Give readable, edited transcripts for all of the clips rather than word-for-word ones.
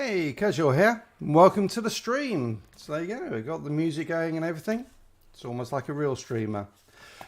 Hey, Casual here. Welcome to the stream. So there you go. We've got the music going and everything. It's almost like a real streamer.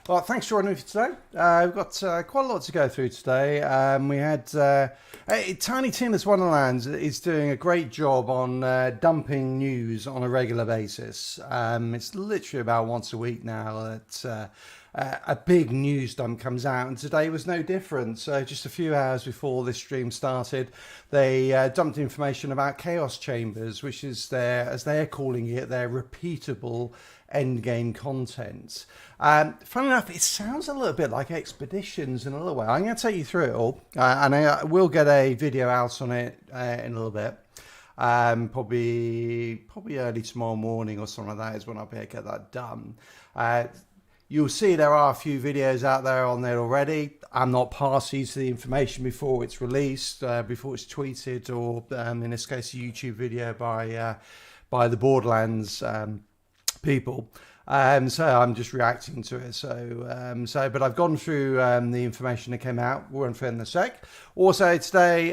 Well, thanks for joining me today. We've got quite a lot to go through today. We had Tiny Tina's Wonderlands is doing a great job on dumping news on a regular basis. It's literally about once a week now that a big news dump comes out, and today was no different. So just a few hours before this stream started, they dumped information about Chaos Chambers, which is their, as they're calling it, their repeatable endgame content. Funny enough, it sounds a little bit like Expeditions in a little way. I'm going to take you through it all, and I will get a video out on it in a little bit. Probably early tomorrow morning or something like that is when I'll be able to get that done. You'll see there are a few videos out there on there already. I'm not party to the information before it's released, before it's tweeted, or in this case, a YouTube video by the Borderlands people. So I'm just reacting to it. But I've gone through the information that came out. We'll run through it in a sec. Also today,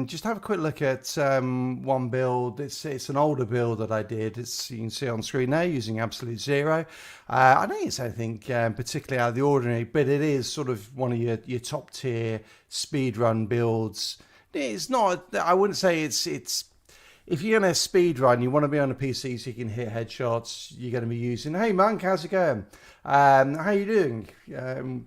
just have a quick look at one build. It's an older build that I did. You can see on screen now using Absolute Zero. I don't think it's anything particularly out of the ordinary, but it is sort of one of your top tier speedrun builds. It's not. I wouldn't say it's. If you're going to speed run, you want to be on a PC so you can hit headshots. You're going to be using, hey Monk, how's it going? How you doing?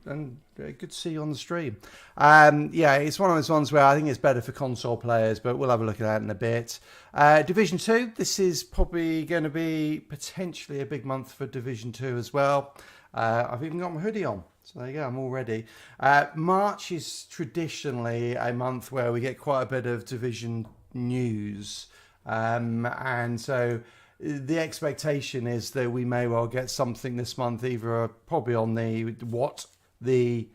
And good to see you on the stream. Yeah, it's one of those ones where I think it's better for console players, but we'll have a look at that in a bit. Division 2, this is probably going to be potentially a big month for Division 2 as well. I've even got my hoodie on. So there you go, I'm all ready. March is traditionally a month where we get quite a bit of Division news. And so the expectation is that we may well get something this month, either probably on what the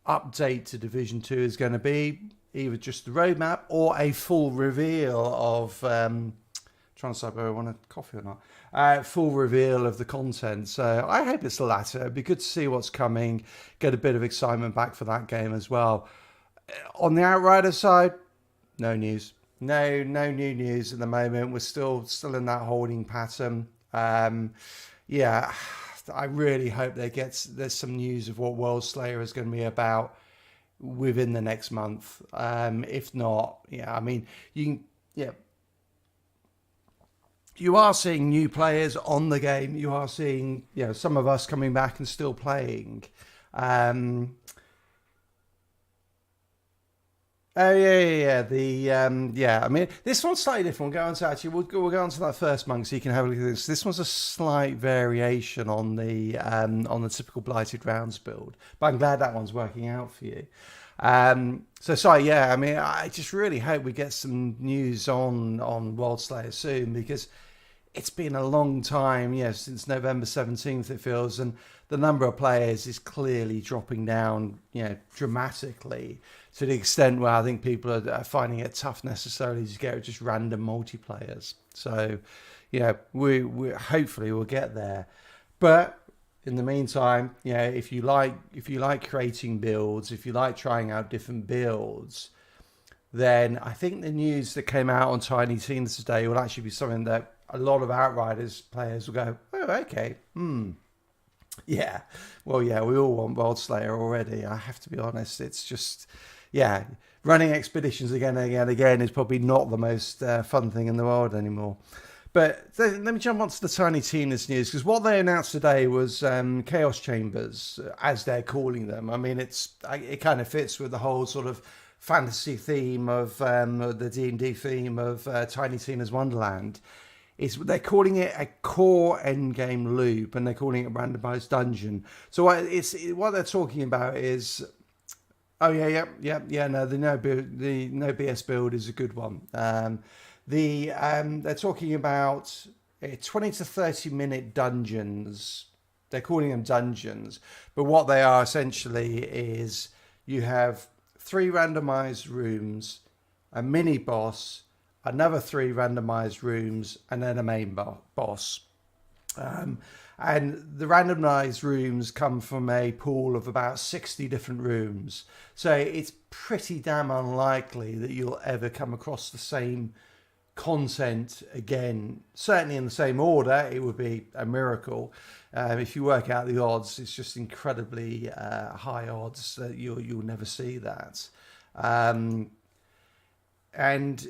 update to Division 2 is going to be, either just the roadmap or a full reveal of trying to decide whether I want a coffee or not. Full reveal of the content. So I hope it's the latter. It'd be good to see what's coming, get a bit of excitement back for that game as well. On the Outriders side, no news. No new news at the moment. We're still in that holding pattern. Yeah, I really hope there's some news of what World Slayer is going to be about within the next month. If not, yeah, I mean, you are seeing new players on the game. You are seeing, some of us coming back and still playing. Oh yeah. I mean, this one's slightly different. We'll go on to that first, Monk, so you can have a look at this. This one's a slight variation on the typical Blighted Rounds build, but I'm glad that one's working out for you. Sorry, I mean, I just really hope we get some news on World Slayer soon, because it's been a long time, since November 17th it feels, and the number of players is clearly dropping down, dramatically, to the extent where I think people are finding it tough necessarily to get just random multiplayers. So, we hopefully we'll get there. But in the meantime, if you like creating builds, if you like trying out different builds, then I think the news that came out on Tiny Tina today will actually be something that a lot of Outriders players will go, oh, okay, yeah, well, yeah, we all want World Slayer already. I have to be honest. It's just, running expeditions again and again and again is probably not the most fun thing in the world anymore. But let me jump onto the Tiny Tina's news, because what they announced today was Chaos Chambers, as they're calling them. I mean, it kind of fits with the whole sort of fantasy theme of the D&D theme of Tiny Tina's Wonderland. They're calling it a core endgame loop, and they're calling it randomized dungeon. So what they're talking about is, no, the no BS build is a good one. They're talking about 20 to 30 minute dungeons. They're calling them dungeons, but what they are essentially is you have 3 randomized rooms, a mini boss, another 3 randomized rooms, and then a main boss. And the randomized rooms come from a pool of about 60 different rooms. So it's pretty damn unlikely that you'll ever come across the same content again, certainly in the same order, it would be a miracle. If you work out the odds, it's just incredibly high odds that you'll never see that. And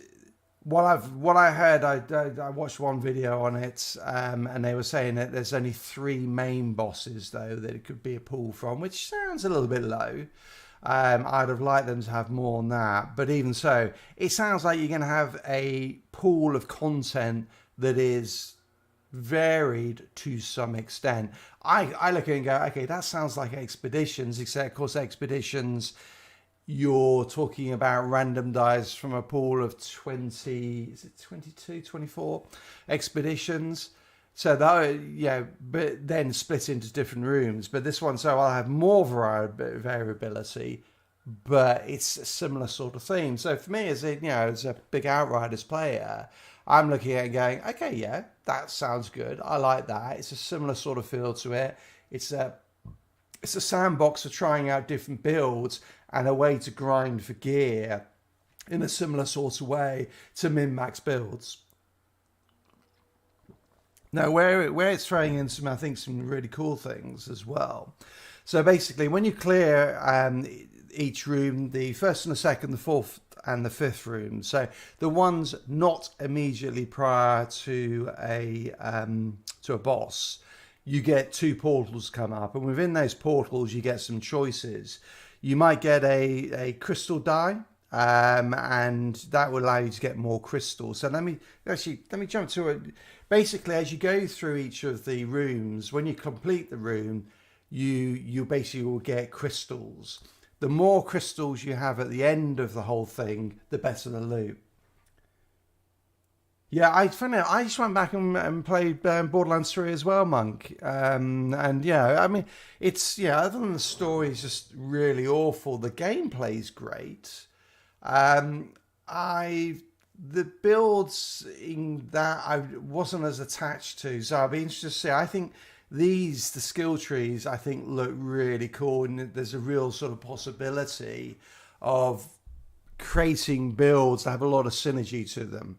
what I heard, I watched one video on it, and they were saying that there's only 3 main bosses though that it could be a pull from, which sounds a little bit low. I'd have liked them to have more on that, but even so, it sounds like you're going to have a pool of content that is varied to some extent. I look at it and go, okay, that sounds like expeditions, except of course expeditions, you're talking about random dice from a pool of 20, is it 22, 24 expeditions? So that, yeah, but then split into different rooms. But this one, so I'll have more variability, but it's a similar sort of theme. So for me, as a big Outriders player, I'm looking at it and going, okay, yeah, that sounds good. I like that. It's a similar sort of feel to it. It's a sandbox for trying out different builds and a way to grind for gear in a similar sort of way to min-max builds. Now, where it's throwing in some, I think, some really cool things as well. So basically, when you clear each room, the first and the second, the fourth and the fifth room, so the ones not immediately prior to a boss, you get 2 portals come up, and within those portals, you get some choices. You might get a crystal die, and that will allow you to get more crystals. So let me jump to it. Basically, as you go through each of the rooms, when you complete the room, you basically will get crystals. The more crystals you have at the end of the whole thing, the better the loot. Yeah, I just went back and played Borderlands 3 as well, Monk. And yeah, I mean, it's, yeah, other than the story is just really awful, the gameplay's great. The builds in that I wasn't as attached to, so I'll be interested to see. I think the skill trees, I think look really cool, and there's a real sort of possibility of creating builds that have a lot of synergy to them.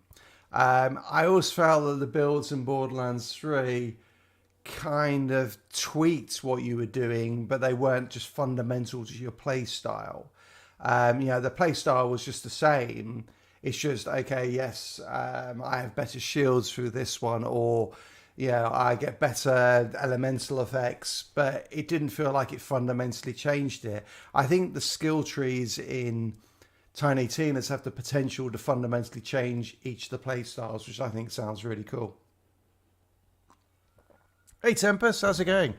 I always felt that the builds in Borderlands 3 kind of tweaked what you were doing, but they weren't just fundamental to your play style. The play style was just the same. It's just, okay, yes, I have better shields through this one, or, I get better elemental effects, but it didn't feel like it fundamentally changed it. I think the skill trees in Tiny Tina's have the potential to fundamentally change each of the play styles, which I think sounds really cool. Hey, Tempest, how's it going?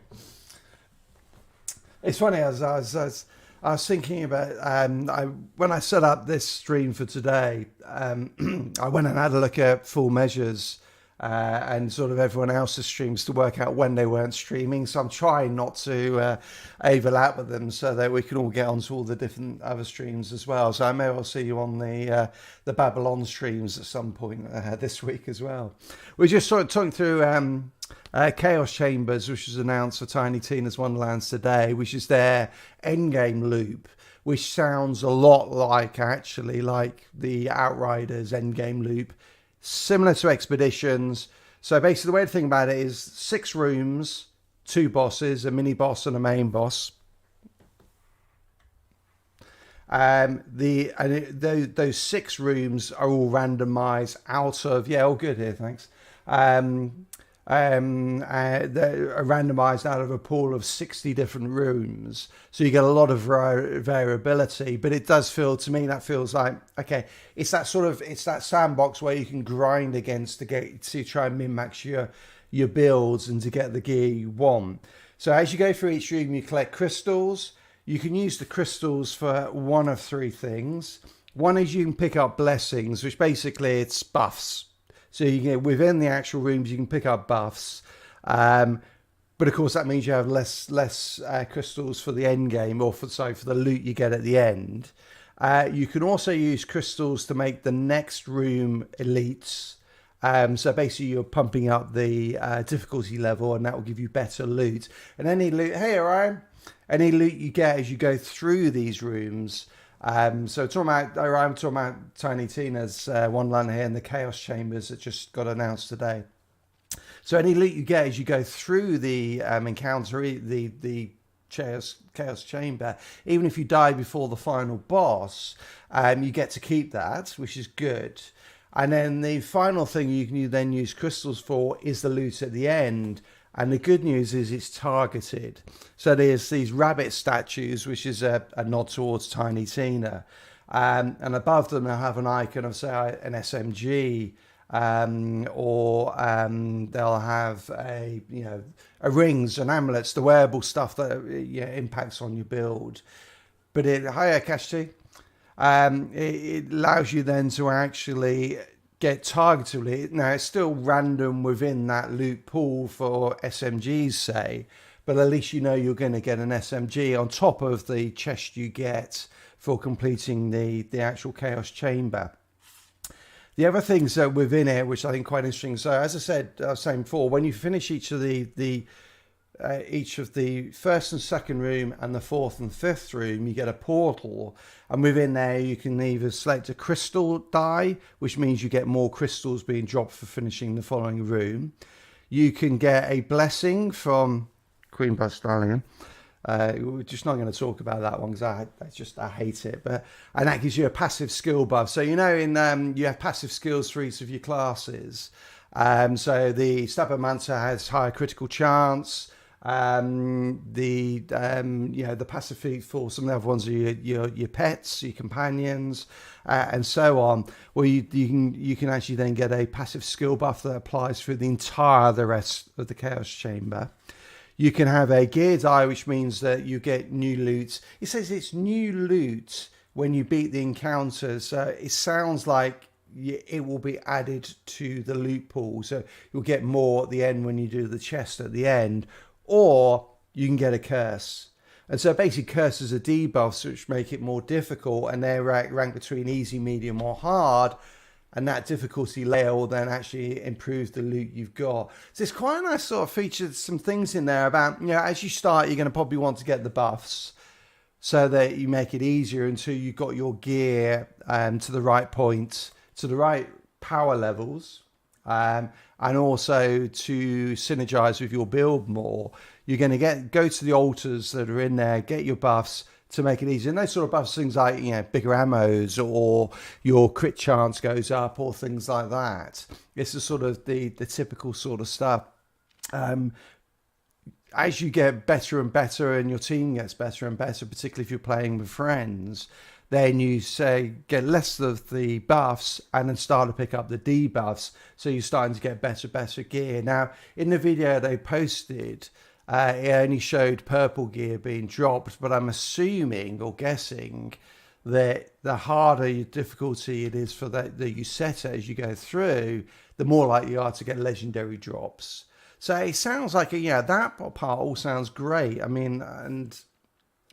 It's funny, as I was thinking about, when I set up this stream for today, I went and had a look at full measures and sort of everyone else's streams to work out when they weren't streaming. So I'm trying not to overlap with them so that we can all get onto all the different other streams as well. So I may well see you on the Babylon streams at some point this week as well. We're just sort of talking through Chaos Chambers, which was announced for Tiny Tina's Wonderlands today, which is their endgame loop, which sounds a lot like the Outriders endgame loop, similar to Expeditions. So basically the way to think about it is 6 rooms, 2 bosses, a mini boss and a main boss. Those 6 rooms are all randomized out of, all good here, thanks. They're randomized out of a pool of 60 different rooms, so you get a lot of variability. But it does feel, to me, that feels like, okay, it's that sandbox where you can grind against to try and min-max your builds and to get the gear you want. So as you go through each room, you collect crystals. You can use the crystals for one of 3 things. One is you can pick up blessings, which basically it's buffs. So you get within the actual rooms, you can pick up buffs, but of course that means you have less crystals for the end game, or for the loot you get at the end. You can also use crystals to make the next room elites. So basically, you're pumping up the difficulty level, and that will give you better loot. And any loot, hey Orion, any loot you get as you go through these rooms So I'm talking about Tiny Tina's Wonderland here and the Chaos Chambers that just got announced today. So any loot you get as you go through the encounter, the Chaos Chamber, even if you die before the final boss, you get to keep that, which is good. And then the final thing you can then use crystals for is the loot at the end. And the good news is it's targeted. So there's these rabbit statues, which is a nod towards Tiny Tina. And above them they'll have an icon of, say, an SMG. Or they'll have a rings and amulets, the wearable stuff that impacts on your build. But hiya Kashti, it allows you then to actually get targeted. Now it's still random within that loot pool for SMGs, say, but at least you're going to get an SMG on top of the chest you get for completing the actual Chaos Chamber. The other things that within it, which I think quite interesting. So, as I said, I was saying before, when you finish each of the first and second room and the fourth and fifth room, you get a portal, and within there you can either select a crystal die, which means you get more crystals being dropped for finishing the following room. You can get a blessing from Queen Bastalion. We're just not going to talk about that one because I hate it. And that gives you a passive skill buff. So you have passive skills for each of your classes. So the Stubborn Manta has higher critical chance. The passive feat for some of the other ones are your pets, your companions, and so on. Well, you can actually then get a passive skill buff that applies through the rest of the Chaos Chamber. You can have a gear die, which means that you get new loot. It says it's new loot when you beat the encounter. So it sounds like it will be added to the loot pool. So you'll get more at the end when you do the chest at the end. Or you can get a curse. And so basically curses are debuffs, which make it more difficult. And they're ranked between easy, medium or hard. And that difficulty layer will then actually improve the loot you've got. So it's quite a nice sort of feature, some things in there about, as you start, you're going to probably want to get the buffs so that you make it easier until you've got your gear to the right point, to the right power levels, and also to synergize with your build more. You're going to go to the altars that are in there, get your buffs, to make it easier. And those sort of buffs, things like, bigger ammos or your crit chance goes up or things like that. It's the sort of the typical sort of stuff. As you get better and better and your team gets better and better, particularly if you're playing with friends, then you get less of the buffs and then start to pick up the debuffs. So you're starting to get better gear. Now, in the video they posted, it only showed purple gear being dropped, but I'm assuming or guessing that the harder your difficulty it is for that you set it as you go through, the more likely you are to get legendary drops. So it sounds like that part all sounds great. I mean, and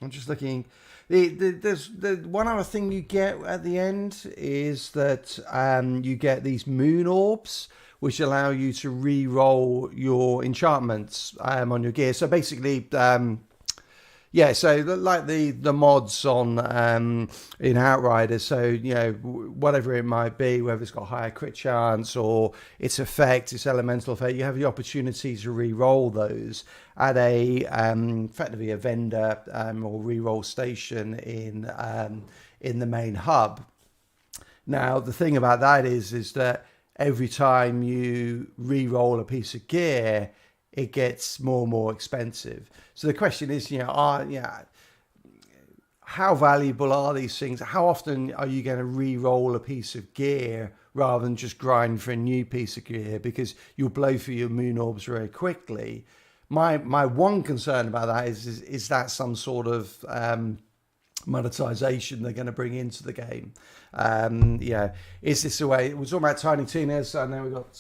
I'm just looking. There's one other thing you get at the end is that you get these moon orbs, which allow you to re-roll your enchantments on your gear. So basically, so like the mods on in Outriders. So whatever it might be, whether it's got higher crit chance or its effect, its elemental effect, you have the opportunity to re-roll those at effectively a vendor or re-roll station in the main hub. Now the thing about that is that every time you re-roll a piece of gear, it gets more and more expensive. So the question is, how valuable are these things? How often are you going to re-roll a piece of gear rather than just grind for a new piece of gear? Because you'll blow through your moon orbs very quickly. My one concern about that is that some sort of monetization they're going to bring into the game. Is this the way? We're talking about Tiny Tina's. I know we've got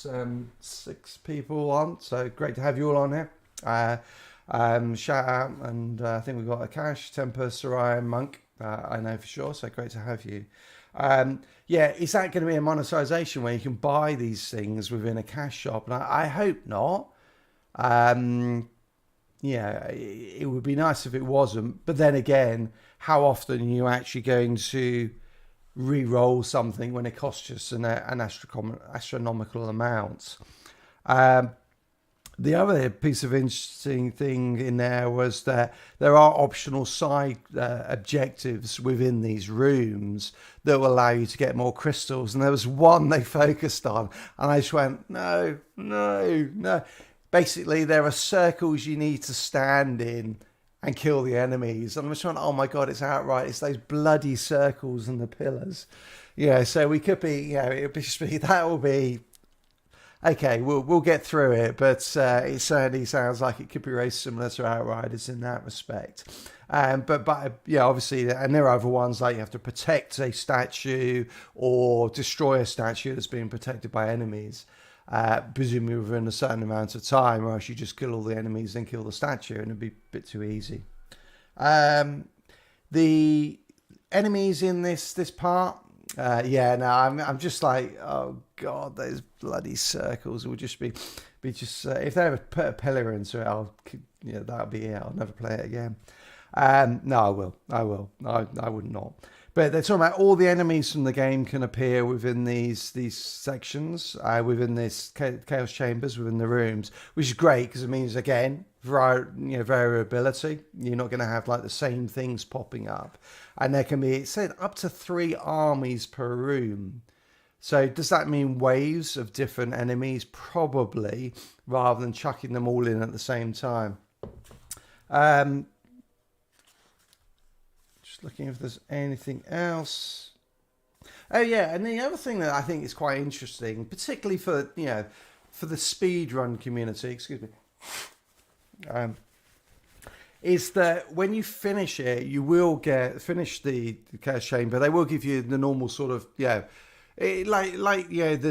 6 people on, so great to have you all on here. Shout out, and I think we've got Akash, Temper, Sarai, and Monk. I know for sure, so great to have you. Is that going to be a monetization where you can buy these things within a cash shop? And I hope not. yeah, it would be nice if it wasn't. But then again, how often are you actually going to re-roll something when it costs us an astronomical amount? Um, the other piece of interesting thing in there was that there are optional side objectives within these rooms that will allow you to get more crystals. And there was one they focused on, and I just went, no, no, no. Basically, there are circles you need to stand in and kill the enemies. And I'm just went, oh my God, it's outright. It's those bloody circles and the pillars. Yeah, so we could be, it'll just be, that will be, okay, we'll get through it, but it certainly sounds like it could be very similar to Outriders in that respect. But yeah, obviously, and there are other ones like you have to protect a statue or destroy a statue that's being protected by enemies, presumably within a certain amount of time, or else you just kill all the enemies and kill the statue, and it'd be a bit too easy. The enemies in this part. I'm just like, oh God, those bloody circles will just be just. If they ever put a pillar into it, that'll be it. I'll never play it again. No, I will. I would not. But they're talking about all the enemies from the game can appear within these sections, within this chaos chambers, within the rooms, which is great because it means again variability. You're not going to have like the same things popping up, and there can be, it said, up to 3 armies per room. So does that mean waves of different enemies? Probably, rather than chucking them all in at the same time. Just looking if there's anything else. Oh yeah, and the other thing that I think is quite interesting, particularly for the speedrun community, excuse me, is that when you finish it, you will finish the chaos chamber. They will give you the normal sort of the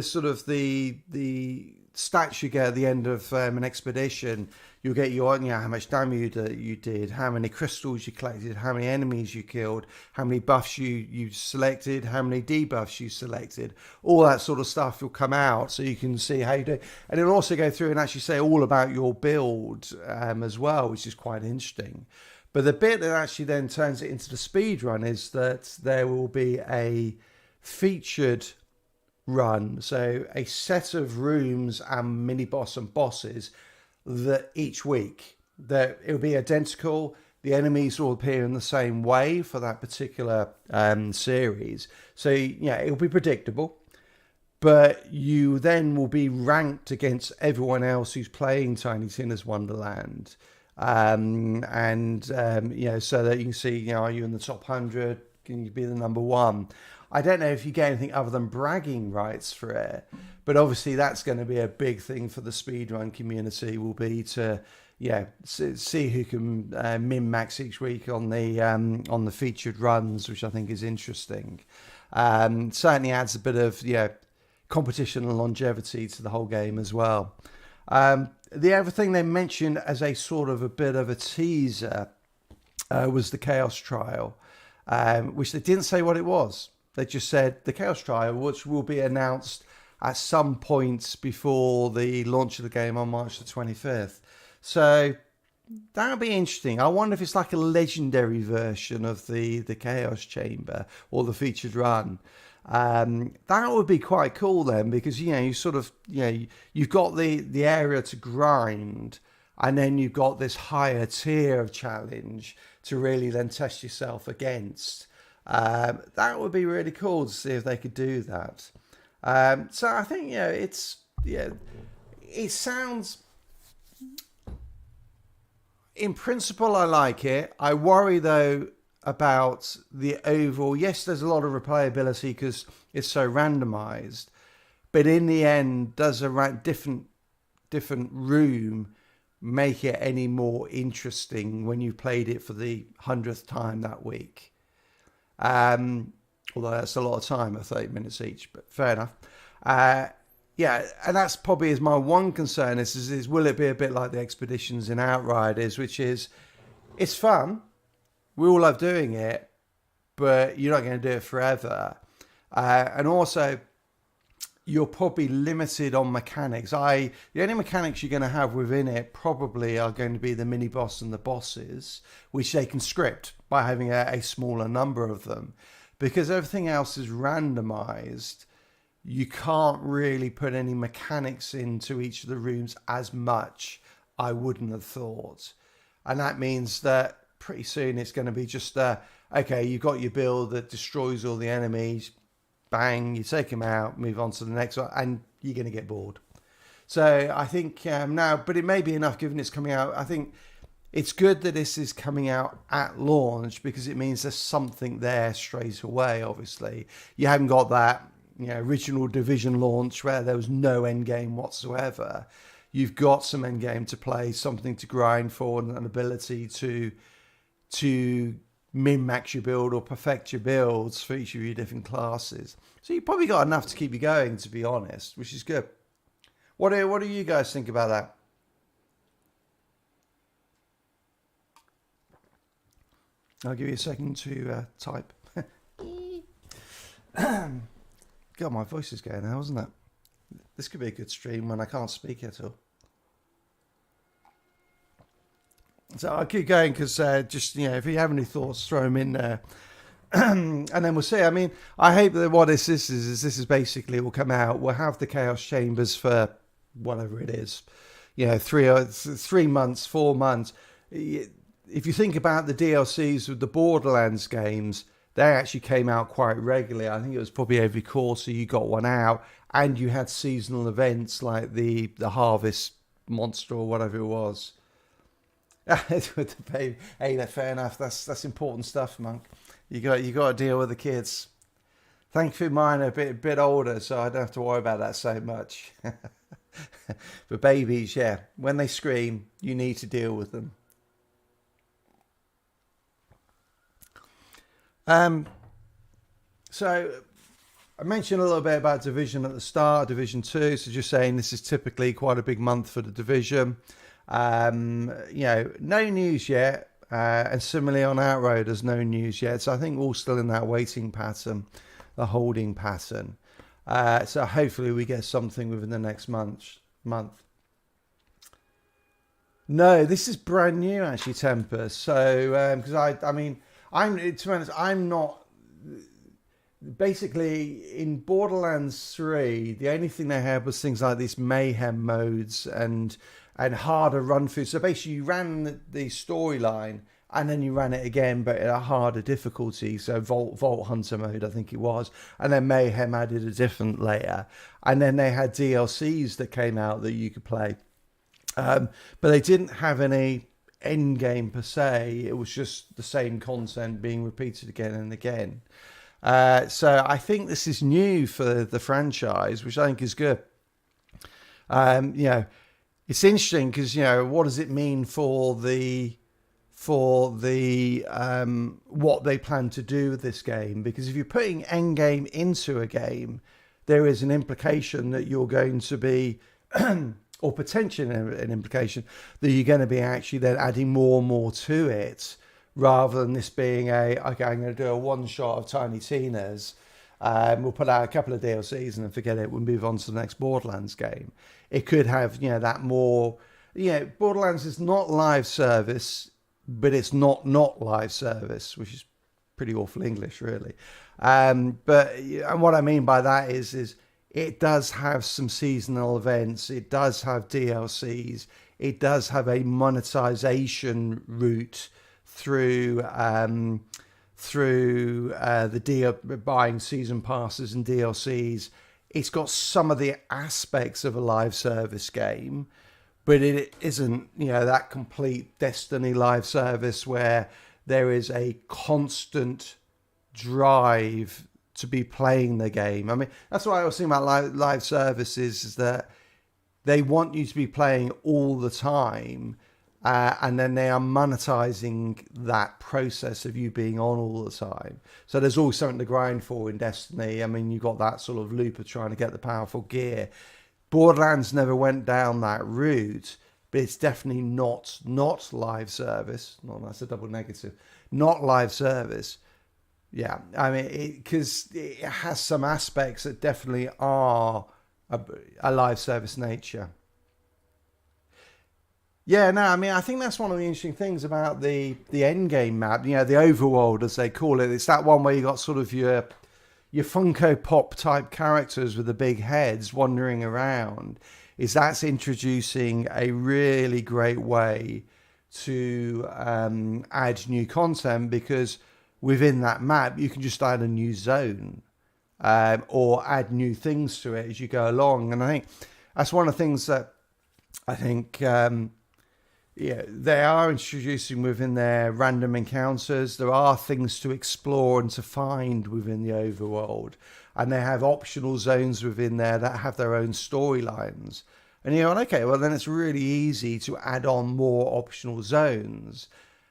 sort of the stats you get at the end of an expedition. You'll get how much damage you did, how many crystals you collected, how many enemies you killed, how many buffs you selected, how many debuffs you selected. All that sort of stuff will come out, so you can see how you do. And it'll also go through and actually say all about your build as well, which is quite interesting. But the bit that actually then turns it into the speed run is that there will be a featured run, so a set of rooms and mini boss and bosses that each week that it'll be identical. The enemies will appear in the same way for that particular series, so it'll be predictable, but you then will be ranked against everyone else who's playing Tiny Tina's Wonderland, so that you can see, are you in the top 100? Can you be the number 1? I don't know if you get anything other than bragging rights for it, but obviously that's going to be a big thing for the speedrun community, will be to see who can min-max each week on the featured runs, which I think is interesting. Certainly adds a bit of competition and longevity to the whole game as well. The other thing they mentioned as a sort of a bit of a teaser was the Chaos Trial, which they didn't say what it was. They just said the Chaos Trial, which will be announced at some point before the launch of the game on March the 25th. So that'll be interesting. I wonder if it's like a legendary version of the Chaos Chamber or the featured run. That would be quite cool then, because you sort of you've got the area to grind, and then you've got this higher tier of challenge to really then test yourself against. That would be really cool to see if they could do that. So I think it sounds, in principle, I like it. I worry though about the overall. Yes, there's a lot of replayability because it's so randomized, but in the end, does a different room make it any more interesting when you played it for the 100th time that week? Although that's a lot of time at 30 minutes each, but fair enough. And that's probably is my one concern is will it be a bit like the expeditions in Outriders, which is, it's fun, we all love doing it, but you're not going to do it forever. And also, you're probably limited on mechanics. The only mechanics you're going to have within it probably are going to be the mini boss and the bosses, which they can script by having a smaller number of them. Because everything else is randomized, you can't really put any mechanics into each of the rooms as much, I wouldn't have thought. And that means that pretty soon it's going to be just, okay, you've got your build that destroys all the enemies, bang, you take them out, move on to the next one, and you're going to get bored. So I think now, but it may be enough given it's coming out. I think it's good that this is coming out at launch because it means there's something there straight away, obviously. You haven't got that original Division launch where there was no end game whatsoever. You've got some end game to play, something to grind for, and an ability to min-max your build or perfect your builds for each of your different classes. So you've probably got enough to keep you going, to be honest, which is good. What do you guys think about that? I'll give you a second to type. God, my voice is going now, isn't it? This could be a good stream when I can't speak at all. So I'll keep going because just, if you have any thoughts, throw them in there. And then we'll see. I mean, I hope that what this is basically will come out. We'll have the Chaos Chambers for whatever it is. 3 months, 4 months. If you think about the DLCs with the Borderlands games, they actually came out quite regularly. I think it was probably every quarter you got one out. And you had seasonal events like the Harvest Monster or whatever it was. Hey, fair enough. That's important stuff, Monk. You got to deal with the kids. Thankfully, mine are a bit older, so I don't have to worry about that so much. But babies, yeah, when they scream, you need to deal with them. So I mentioned a little bit about Division at the start, Division 2. So just saying this is typically quite a big month for the Division. No news yet. And similarly on Outriders, no news yet. So I think we're all still in that waiting pattern, the holding pattern. So hopefully we get something within the next month. No, this is brand new actually, Tempest. So because I'm not. Basically, in Borderlands 3, the only thing they had was things like these mayhem modes and harder run through. So basically, you ran the storyline and then you ran it again, but at a harder difficulty. So Vault Hunter mode, I think it was, and then mayhem added a different layer, and then they had DLCs that came out that you could play, but they didn't have any end game per se. It was just the same content being repeated again and again. So I think this is new for the franchise, which I think is good. It's interesting because what does it mean for the what they plan to do with this game? Because if you're putting end game into a game, there is an implication that you're going to be, or potentially an implication that you're going to be actually then adding more and more to it. Rather than this being okay, I'm going to do a one shot of Tiny Tina's. We'll put out a couple of DLCs and then forget it. We'll move on to the next Borderlands game. It could have, that more. Borderlands is not live service, but it's not live service, which is pretty awful English, really. And what I mean by that is it does have some seasonal events. It does have DLCs. It does have a monetization route through the buying season passes and DLCs. It's got some of the aspects of a live service game, but it isn't, that complete Destiny live service where there is a constant drive to be playing the game. I mean, that's what I was saying about live services, is that they want you to be playing all the time. And then they are monetizing that process of you being on all the time. So there's always something to grind for in Destiny. I mean, you've got that sort of loop of trying to get the powerful gear. Borderlands never went down that route, but it's definitely not live service. No, that's a double negative. Not live service. Yeah, I mean, because it has some aspects that definitely are a, a live service nature. Yeah, no, I mean, I think that's one of the interesting things about the end game map. You know, the overworld, as they call it. It's that one where you got sort of your Funko Pop type characters with the big heads wandering around. Is that's introducing a really great way to add new content, because within that map you can just add a new zone, or add new things to it as you go along. And I think that's one of the things that I think they are introducing within their random encounters. There are things to explore and to find within the overworld, and they have optional zones within there that have their own storylines. And you're like, okay, well then it's really easy to add on more optional zones,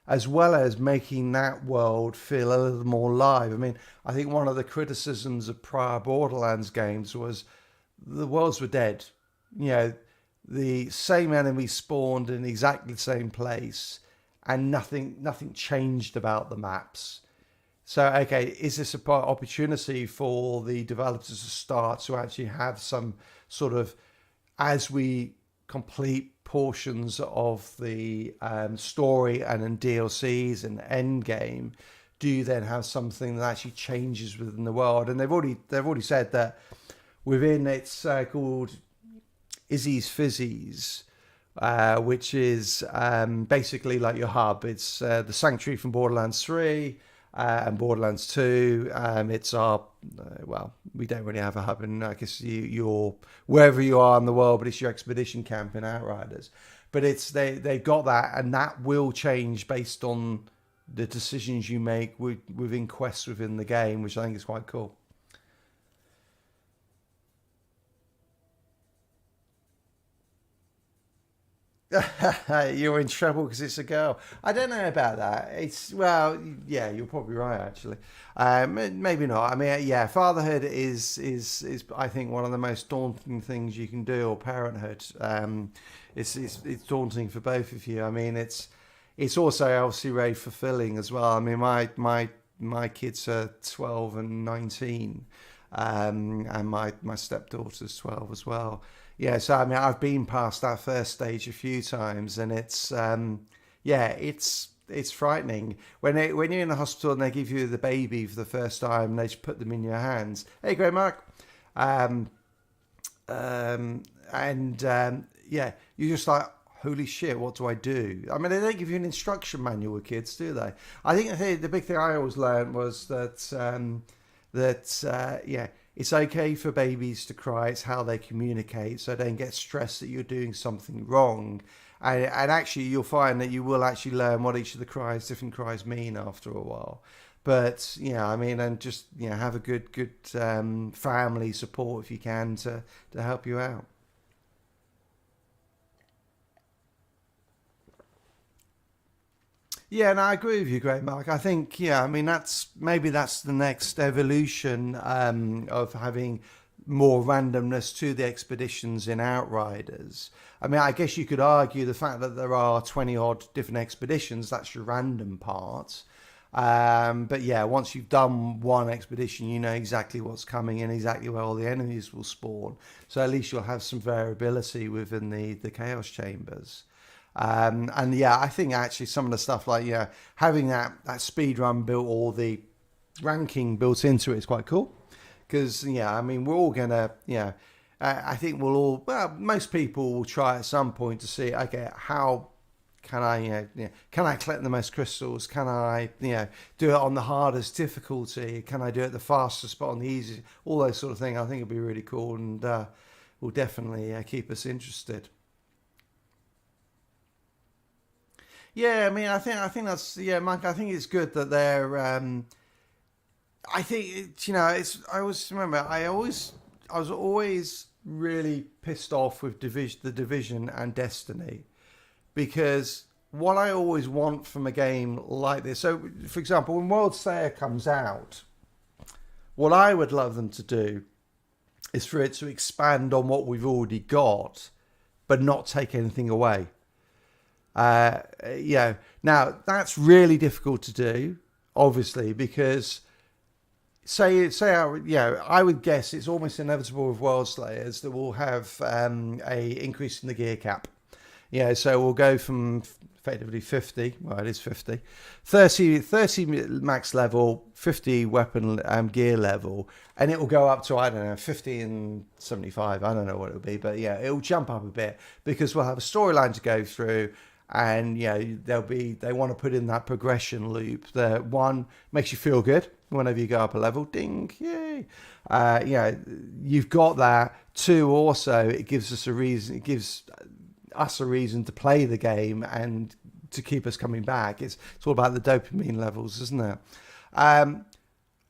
as well as making that world feel a little more live. I mean, I think one of the criticisms of prior Borderlands games was the worlds were dead. You know, the same enemy spawned in exactly the same place, and nothing changed about the maps. So, okay, is this an opportunity for the developers to start to actually have some sort of, as we complete portions of the story and in DLCs and end game, do you then have something that actually changes within the world? And they've already said that within it's called Izzy's Fizzies, which is basically like your hub. It's the Sanctuary from Borderlands 3 and Borderlands 2. It's our, well, we don't really have a hub, and I guess you're wherever you are in the world, but it's your expedition camp in Outriders. But it's they've got that, and that will change based on the decisions you make within quests within the game, which I think is quite cool. You're in trouble because it's a girl. I don't know about that. It's, well, yeah, you're probably right actually. Maybe not. I mean, yeah, fatherhood is I think one of the most daunting things you can do, or parenthood. It's daunting for both of you. I mean, it's also obviously very fulfilling as well. I mean, my kids are 12 and 19, and my stepdaughter's 12 as well. Yeah, so I mean, I've been past that first stage a few times, and it's it's frightening when you're in the hospital and they give you the baby for the first time and they just put them in your hands. Hey, great Mark, yeah, you're just like, holy shit, what do I do? I mean, they don't give you an instruction manual with kids, do they? I think the big thing I always learned was that it's okay for babies to cry. It's how they communicate, so don't get stressed that you're doing something wrong. And actually, you'll find that you will actually learn what each of the different cries mean after a while. But, yeah, I mean, and just, have a good family support if you can to help you out. Yeah, and I agree with you, great Mark. I think, I mean, that's the next evolution of having more randomness to the expeditions in Outriders. I mean, I guess you could argue the fact that there are 20 odd different expeditions, that's your random part. But yeah, once you've done one expedition, you know exactly what's coming and exactly where all the enemies will spawn. So at least you'll have some variability within the Chaos Chambers. And yeah, I think actually some of the stuff like, having that speed run built, or the ranking built into it, is quite cool. Because, I mean, we're all going to, I think most people will try at some point to see, okay, how can I, can I collect the most crystals? Can I, do it on the hardest difficulty? Can I do it the fastest but on the easiest? All those sort of things. I think it'll be really cool, and will definitely keep us interested. Yeah, I mean, I think that's, Mike. I think it's good that they're. I think it's. I always remember. I was always really pissed off with the Division and Destiny, because what I always want from a game like this. So, for example, when World Slayer comes out, what I would love them to do is for it to expand on what we've already got, but not take anything away. Now that's really difficult to do, obviously, because I would guess it's almost inevitable with World Slayers that we'll have a increase in the gear cap. Yeah, so we'll go from effectively 50, well, it is 50, 30 max level, 50 weapon gear level, and it will go up to, I don't know, 50 and 75. I don't know what it'll be, but yeah, it'll jump up a bit because we'll have a storyline to go through. And they want to put in that progression loop that one makes you feel good whenever you go up a level, ding, yay. You've got that. Two, also it gives us a reason to play the game and to keep us coming back. It's all about the dopamine levels, isn't it?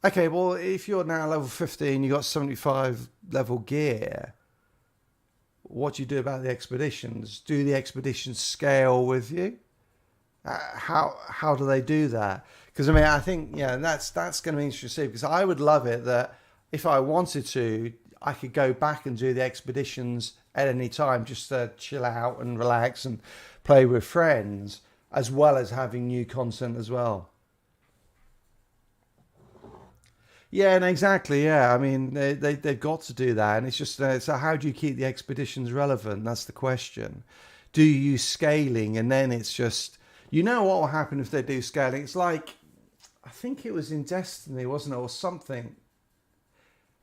Okay, well, if you're now level 50 and you got 75 level gear, what do you do about the expeditions? Do the expeditions scale with you? How do they do that? Because I think that's going to be interesting, because I would love it that if I wanted to, I could go back and do the expeditions at any time, just to chill out and relax and play with friends, as well as having new content as well. Yeah, and exactly. Yeah, I mean, they've got to do that, and it's just so how do you keep the expeditions relevant? That's the question. Do you use scaling, and then it's just what will happen if they do scaling? It's like, I think it was in Destiny, wasn't it, or something?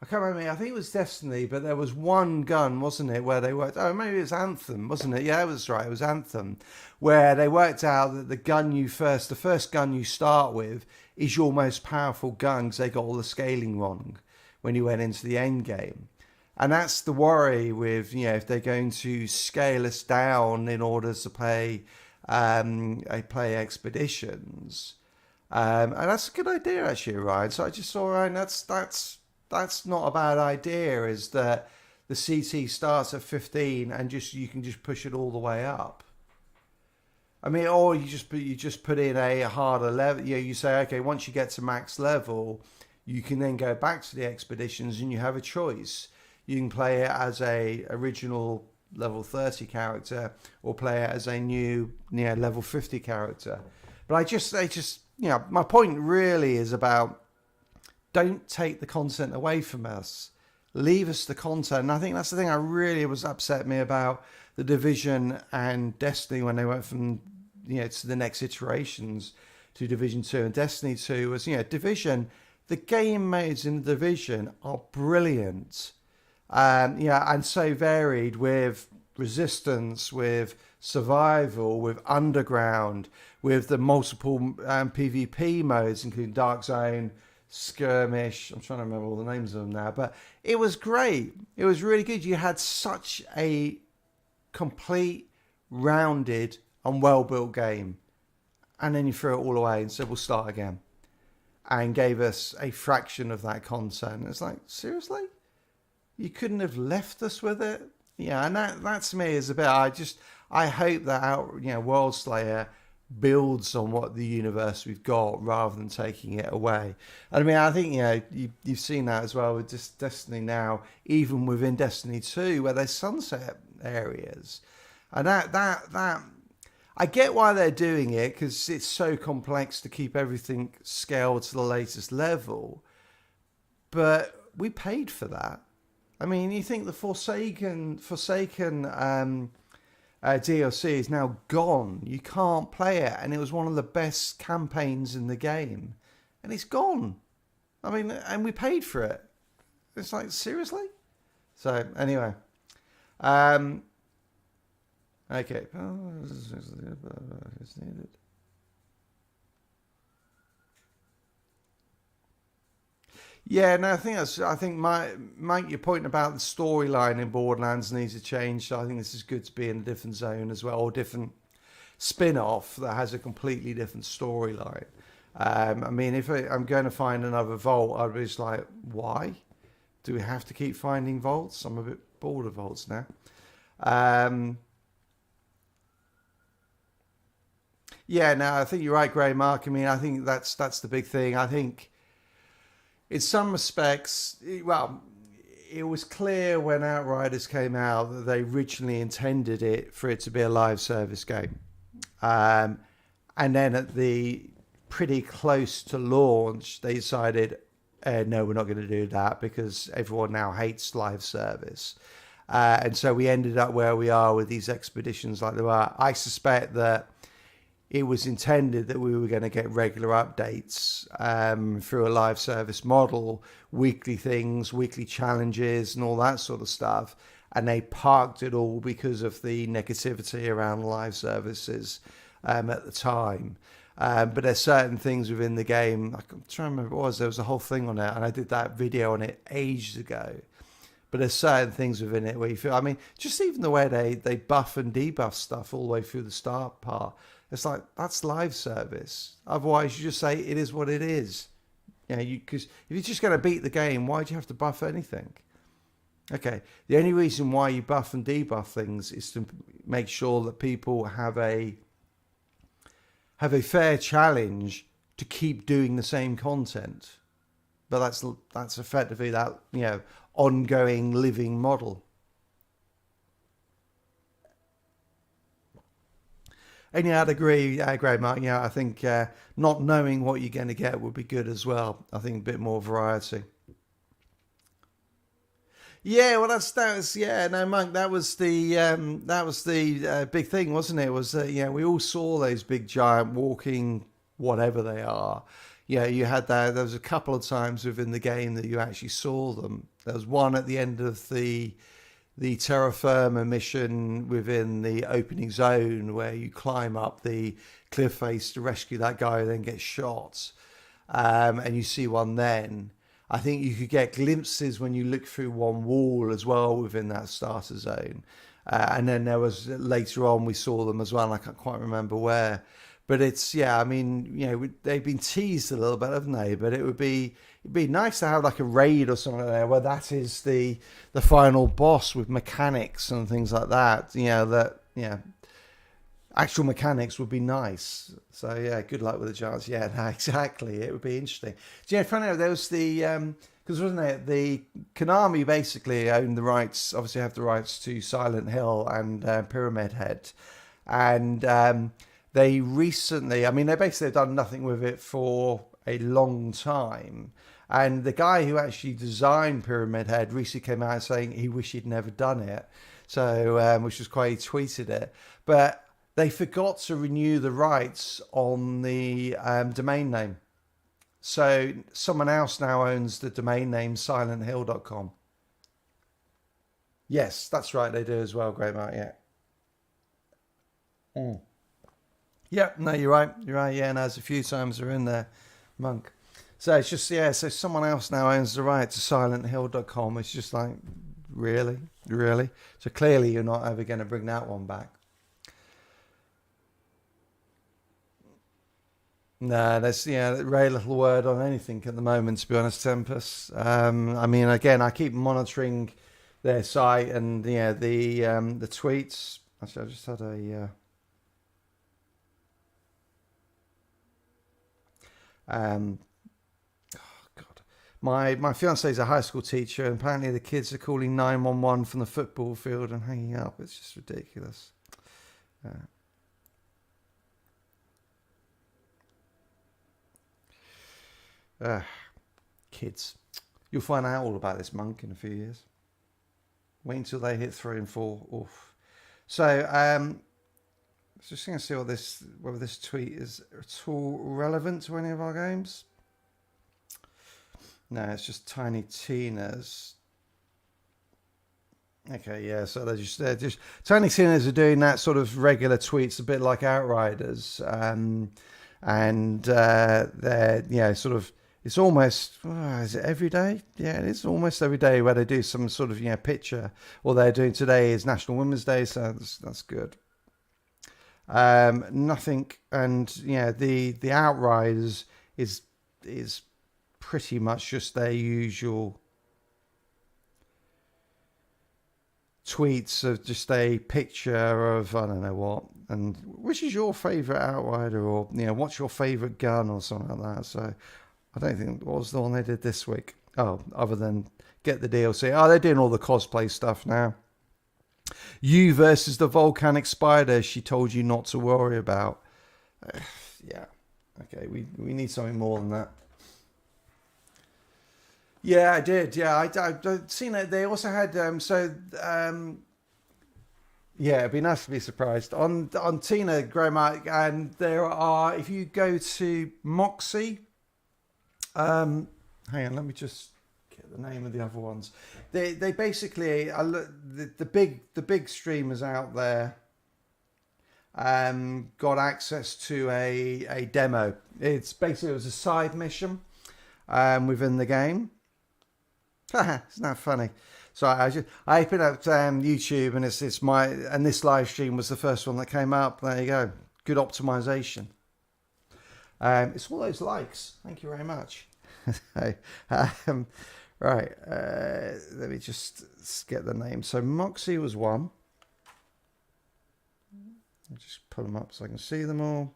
I can't remember. I think it was Destiny, but there was one gun, wasn't it, where they worked. Oh, maybe it was Anthem, wasn't it? Yeah, it was right. It was Anthem, where they worked out that the first gun you start with, is your most powerful gun because they got all the scaling wrong when you went into the end game. And that's the worry with, if they're going to scale us down in order to play expeditions. And that's a good idea, actually, Ryan. So I just saw, Ryan, that's not a bad idea, is that the CT starts at 15 and you can just push it all the way up. I mean, or you just put in a harder level. You say, okay, once you get to max level, you can then go back to the expeditions and you have a choice. You can play it as a original level 30 character or play it as a new level 50 character. But my point really is about, don't take the content away from us. Leave us the content. And I think that's the thing I really was upset me about the Division and Destiny when they went from to the next iterations to Division 2 and Destiny 2 was Division. The game modes in the Division are brilliant, and so varied, with resistance, with survival, with underground, with the multiple PvP modes, including Dark Zone, Skirmish. I'm trying to remember all the names of them now, but it was great. It was really good. You had such a complete, rounded and well-built game, and then you threw it all away and said we'll start again, and gave us a fraction of that content. It's like, seriously, you couldn't have left us with it? And that to me is a bit. I hope that World Slayer builds on what the universe we've got rather than taking it away. And I think you've seen that as well with just Destiny now, even within Destiny 2, where there's sunset areas, and that I get why they're doing it, because it's so complex to keep everything scaled to the latest level. But we paid for that. I mean, you think the Forsaken DLC is now gone. You can't play it, and it was one of the best campaigns in the game, and it's gone. I mean, and we paid for it. It's like, seriously? So anyway, okay. It's needed. Yeah, no, I think Mike, your point about the storyline in Borderlands needs to change. So I think this is good to be in a different zone as well, or different spin-off that has a completely different storyline. I mean, if I'm going to find another vault, I'd be just like, why? Do we have to keep finding vaults? I'm a bit bored of vaults now. Yeah, no, I think you're right, Grey Mark. I mean, I think that's the big thing. I think in some respects, it was clear when Outriders came out that they originally intended it for it to be a live service game. And then at the pretty close to launch, they decided, no, we're not going to do that because everyone now hates live service. And so we ended up where we are with these expeditions like there are. I suspect that it was intended that we were going to get regular updates through a live service model, weekly things, weekly challenges and all that sort of stuff. And they parked it all because of the negativity around live services at the time. But there's certain things within the game. I'm trying to remember what it was. There was a whole thing on it, and I did that video on it ages ago. But there's certain things within it where you feel, I mean, just even the way they buff and debuff stuff all the way through the start part. It's like, that's live service. Otherwise, you just say it is what it is. You know, because if you're just going to beat the game, why do you have to buff anything? Okay, the only reason why you buff and debuff things is to make sure that people have a fair challenge to keep doing the same content. But that's effectively that, you know, ongoing living model. And yeah, I'd agree, Mark. Yeah, I think not knowing what you're going to get would be good as well. I think a bit more variety. Yeah, well, that's yeah. No, Monk, that was the big thing, wasn't it? Was that we all saw those big giant walking whatever they are. Yeah, you had that. There was a couple of times within the game that you actually saw them. There was one at the end of the terra firma mission within the opening zone where you climb up the cliff face to rescue that guy who then gets shot, and you see one then. I think you could get glimpses when you look through one wall as well within that starter zone. And then there was later on, we saw them as well. And I can't quite remember where, but it's, yeah, I mean, they've been teased a little bit, haven't they? But it'd be nice to have like a raid or something like that where that is the final boss with mechanics and things like that. Actual mechanics would be nice. So yeah, good luck with the Giants. Yeah, no, exactly. It would be interesting. Do you know, funny enough, there was because wasn't it the Konami basically owned the rights, obviously have the rights to Silent Hill and Pyramid Head, and they recently, I mean, they basically have done nothing with it for a long time. And the guy who actually designed Pyramid Head recently came out saying he wished he'd never done it. So, which was quite, he tweeted it, but they forgot to renew the rights on the domain name. So someone else now owns the domain name silenthill.com. Yes, that's right. They do as well. Great, Mark. Yeah. Yeah, no, you're right. You're right. Yeah, and there's a few times they're in there, Monk. So it's just, yeah, so someone else now owns the right to silenthill.com. It's just like, really? Really? So clearly you're not ever going to bring that one back. No, there's very little word on anything at the moment, to be honest, Tempest. I mean, again, I keep monitoring their site and the tweets. Actually, I just had a oh God, my fiance is a high school teacher, and apparently the kids are calling 911 from the football field and hanging up. It's just ridiculous. Kids. You'll find out all about this, Monk, in a few years. Wait until they hit 3 and 4. Oof. So, just going to see whether this tweet is at all relevant to any of our games. No, it's just Tiny Tina's. Okay, yeah, so they're just Tiny Tina's are doing that sort of regular tweets, a bit like Outriders, and they're sort of. It's almost, is it every day? Yeah, it is almost every day where they do some sort of, picture. All they're doing today is National Women's Day, so that's good. Nothing, and the Outriders is pretty much just their usual tweets of just a picture of I don't know what, and which is your favourite Outrider, or what's your favourite gun or something like that. So. I don't think what was the one they did this week. Oh, other than get the DLC. Oh, they're doing all the cosplay stuff now. You versus the volcanic spider she told you not to worry about. Yeah. Okay, we need something more than that. Yeah, I did. Yeah, I've seen it. They also had yeah, it'd be nice to be surprised on Tina Gromark, and there are, if you go to Moxie, hang on, let me just get the name of the other ones. They basically the big streamers out there got access to a demo. It's basically, it was a side mission within the game. Isn't that funny? So I opened up YouTube, and this live stream was the first one that came up. There you go. Good optimization. It's all those likes. Thank you very much. Right. Let me just get the name. So Moxie was one. I'll just pull them up so I can see them all.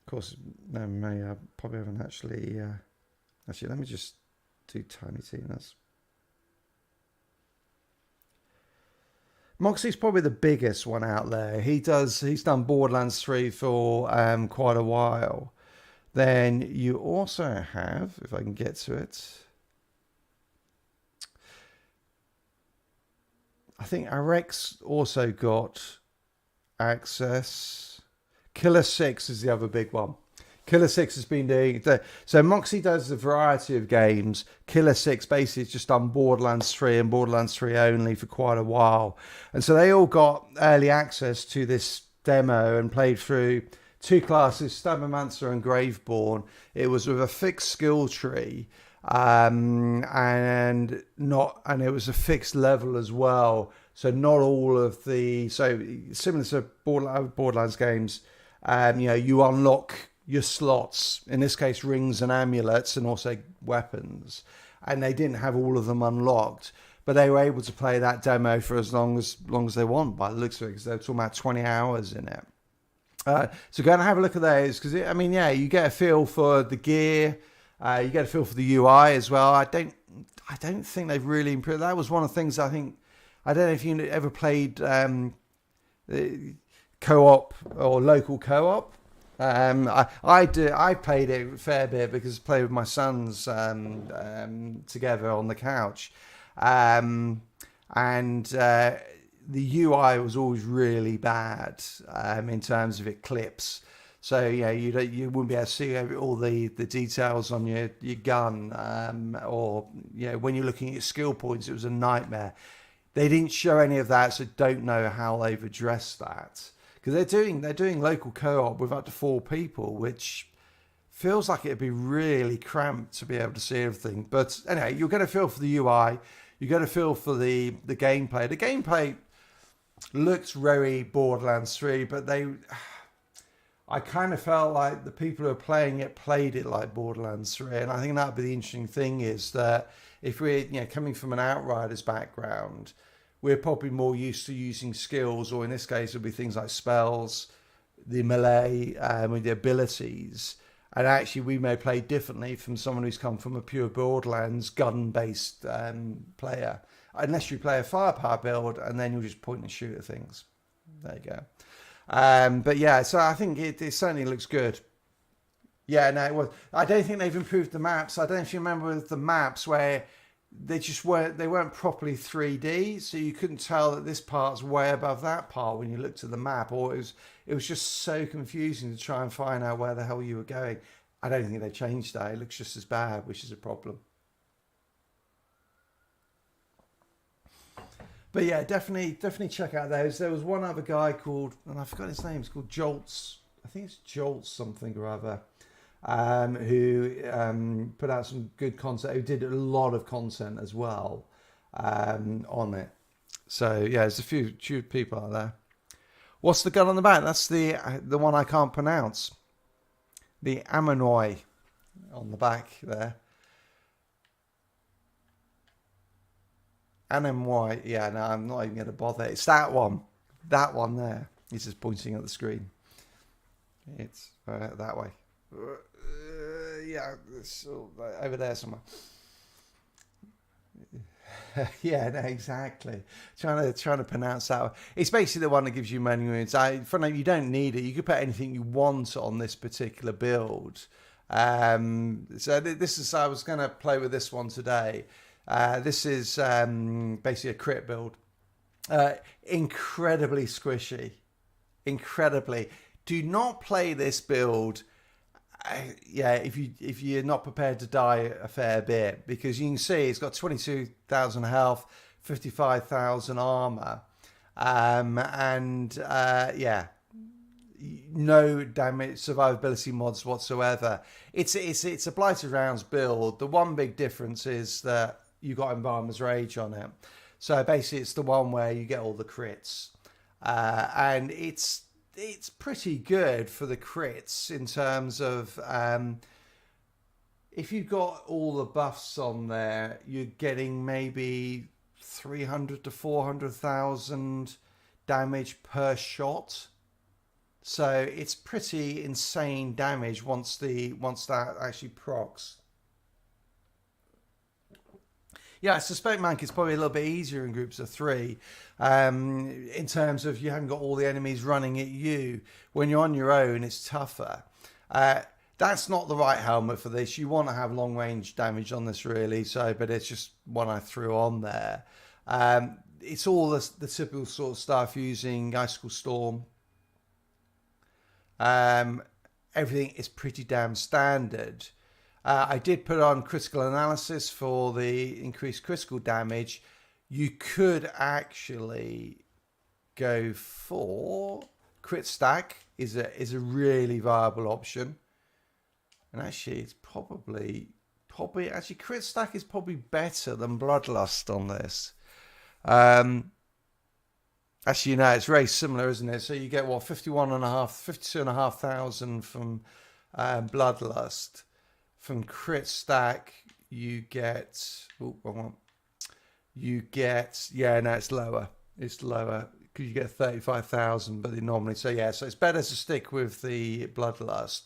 Of course, no, I probably haven't actually. Actually, let me just do Tiny Tina's. Moxie's probably the biggest one out there. He's done Borderlands 3 for quite a while. Then you also have, if I can get to it, I think Arex also got access. Killer 6 is the other big one. Killer 6 has been doing... So Moxie does a variety of games. Killer 6 basically has just done Borderlands 3 and Borderlands 3 only for quite a while. And so they all got early access to this demo and played through two classes, Stabbermancer and Graveborn. It was with a fixed skill tree. And it was a fixed level as well. So not all of the... So similar to Borderlands games... you unlock your slots, in this case rings and amulets, and also weapons, and they didn't have all of them unlocked, but they were able to play that demo for as long as they want, by the looks of it, because they're talking about 20 hours in it. So go and have a look at those, because you get a feel for the gear, you get a feel for the UI as well. I don't think they've really improved. That was one of the things I don't know if you ever played co-op or local co-op. I played it a fair bit because I played with my sons together on the couch, and the UI was always really bad in terms of it clips. So you wouldn't be able to see all the details on your gun, or when you're looking at skill points, it was a nightmare. They didn't show any of that, so don't know how they've addressed that. Because they're doing local co-op with up to 4 people, which feels like it'd be really cramped to be able to see everything. But anyway, you'll get a feel for the UI, you get a feel for the gameplay. The gameplay looks very Borderlands 3, but I kind of felt like the people who are playing it played it like Borderlands 3, and I think that'd be the interesting thing, is that if we're coming from an Outriders background, we're probably more used to using skills, or in this case, it'll be things like spells, the melee, with the abilities. And actually, we may play differently from someone who's come from a pure Borderlands gun-based player. Unless you play a firepower build, and then you'll just point and shoot at things. There you go. But yeah, so I think it certainly looks good. Yeah, no, it was. I don't think they've improved the maps. I don't know if you remember the maps where they weren't properly 3D, so you couldn't tell that this part's way above that part when you looked at the map, or it was just so confusing to try and find out where the hell you were going. I don't think they changed that. It looks just as bad, which is a problem. But yeah, definitely check out those. There was one other guy called, and I forgot his name, it's called Jolts. I think it's Jolts something or other. Who put out some good content, who did a lot of content as well on it. So yeah, there's a few people out there. What's the gun on the back? That's the one I can't pronounce. The Amonoi on the back there. Amonoi. Yeah, no, I'm not even going to bother. It's that one. That one there. He's just pointing at the screen. It's that way. Yeah, it's over there somewhere. Yeah, no, exactly. Trying to pronounce that one. It's basically the one that gives you many wounds. You don't need it. You could put anything you want on this particular build. This is, I was going to play with this one today. This is basically a crit build. Incredibly squishy. Incredibly. Do not play this build. Yeah, if you're not prepared to die a fair bit, because you can see it's got 22,000 health, 55,000 armor, yeah, no damage survivability mods whatsoever. It's a Blighted Rounds build. The one big difference is that you got Embalmer's Rage on it, so basically it's the one where you get all the crits, and it's pretty good for the crits in terms of if you've got all the buffs on there, you're getting maybe 300 to 400,000 damage per shot. So it's pretty insane damage once that actually procs. Yeah, I suspect, Mank, it's probably a little bit easier in groups of 3 in terms of you haven't got all the enemies running at you. When you're on your own, it's tougher. That's not the right helmet for this. You want to have long range damage on this, really. But it's just one I threw on there. It's all the typical sort of stuff using Icicle Storm. Everything is pretty damn standard. I did put on critical analysis for the increased critical damage. You could actually go for crit stack is a really viable option. And actually it's probably actually crit stack is probably better than Bloodlust on this. Actually, it's very similar, isn't it? So you get 52,500 from Bloodlust. From crit stack, you get. Oh, wrong one. You get. Yeah, no, it's lower. It's lower because you get 35,000, but they normally. So it's better to stick with the Bloodlust,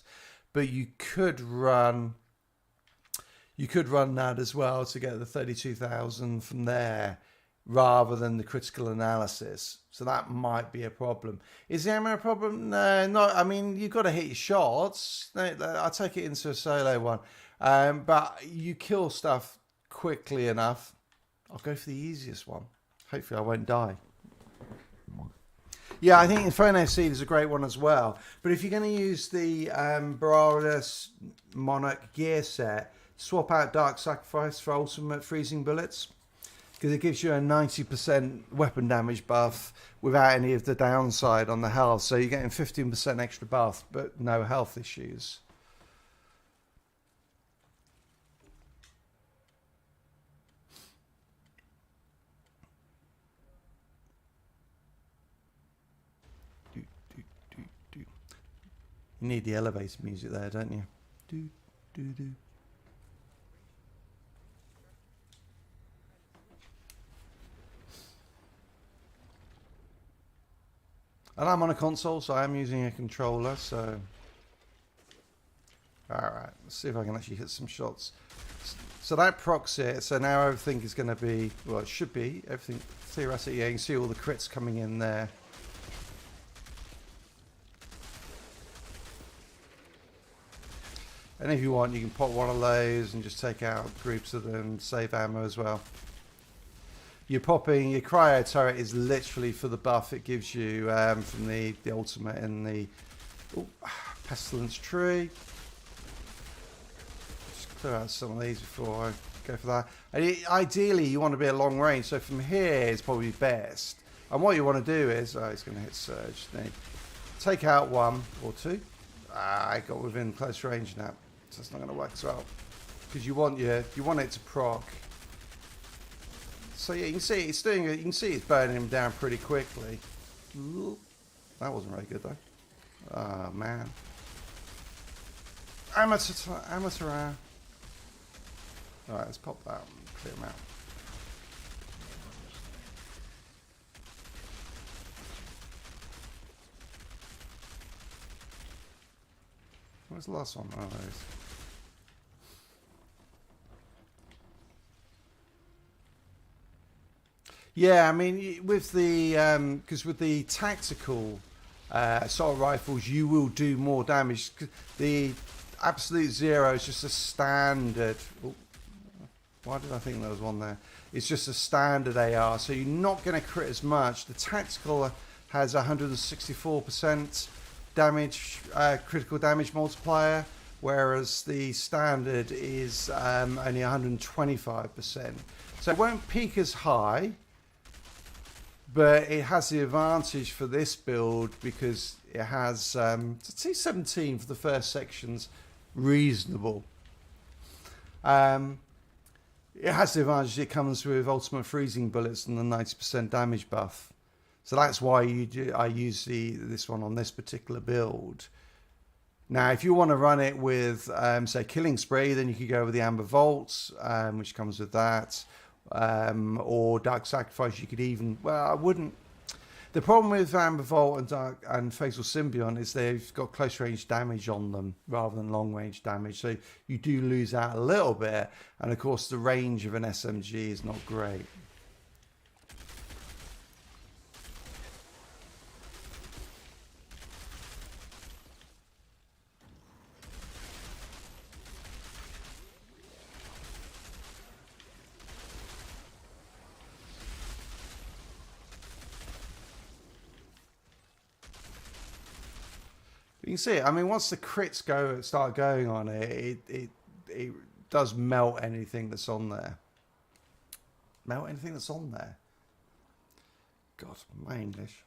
but you could run. You could run that as well to get the 32,000 from there, rather than the critical analysis. So that might be a problem. Is the ammo a problem? No, not. I mean, you've got to hit your shots. I'll take it into a solo one. But you kill stuff quickly enough. I'll go for the easiest one. Hopefully I won't die. Yeah, I think Inferno Seed is a great one as well. But if you're going to use the Borealis Monarch gear set, swap out Dark Sacrifice for Ultimate Freezing Bullets, because it gives you a 90% weapon damage buff without any of the downside on the health. So you're getting 15% extra buff, but no health issues. You need the elevator music there, don't you? Do, do, do. And I'm on a console, so I'm using a controller, so... Alright, let's see if I can actually hit some shots. So that procs it, so now everything is going to be... Well, it should be. Everything, theoretically, yeah, you can see all the crits coming in there. And if you want, you can pop one of those and just take out groups of them, save ammo as well. You're popping, your cryo turret is literally for the buff it gives you from the ultimate in the pestilence tree. Just clear out some of these before I go for that. And ideally, you want to be at long range, so from here is probably best. And what you want to do is, it's going to hit Surge. Take out one or two. I got within close range now, so it's not going to work as well. Because you want it to proc. So yeah, you can see it's doing it. You can see it's burning him down pretty quickly. Ooh, that wasn't very good though. Oh man. Amateur. Alright, let's pop that and clear him out. Where's the last one? Oh, there it is. Yeah, I mean, with the because with the tactical assault rifles, you will do more damage. The absolute zero is just a standard. Oh, why did I think there was one there? It's just a standard AR, so you're not going to crit as much. The tactical has 164% damage, critical damage multiplier, whereas the standard is only 125%. So it won't peak as high, but it has the advantage for this build because it has T17 for the first section's reasonable. It has the advantage it comes with ultimate freezing bullets and the 90% damage buff. So that's why I use this one on this particular build. Now, if you want to run it with, say, Killing Spree, then you could go with the Amber Vault, which comes with that. Or Dark Sacrifice, you could even... Well, I wouldn't... The problem with Amber Vault and Fatal Symbiont is they've got close range damage on them rather than long range damage. So you do lose out a little bit. And of course, the range of an SMG is not great. You can see it. I mean, once the crits start going on it, it does melt anything that's on there. Melt anything that's on there. God, my English.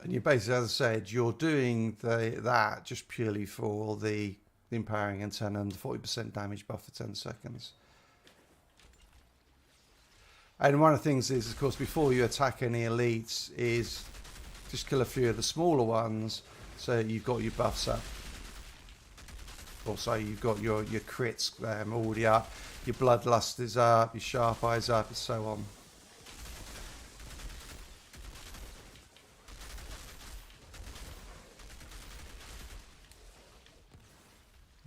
And you basically, as I said, you're doing that just purely for the empowering antenna and the 40% damage buff for 10 seconds. And one of the things is, of course, before you attack any elites, is just kill a few of the smaller ones, so you've got your buffs up. Also, you've got your crits already up, your bloodlust is up, your sharp eyes up, and so on.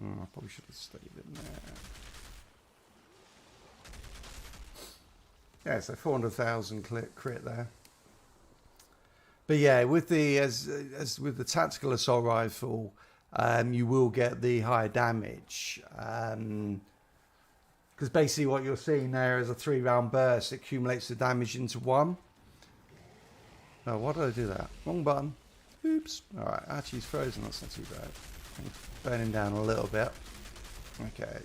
I probably should have stayed in there. Yeah, so 400,000 crit there. But yeah, with the as with the tactical assault rifle, you will get the higher damage. Because basically what you're seeing there is a 3-round burst. It accumulates the damage into one. Oh, why did I do that? Wrong button. Oops. Alright, actually he's frozen. That's not too bad. Burning down a little bit. Okay.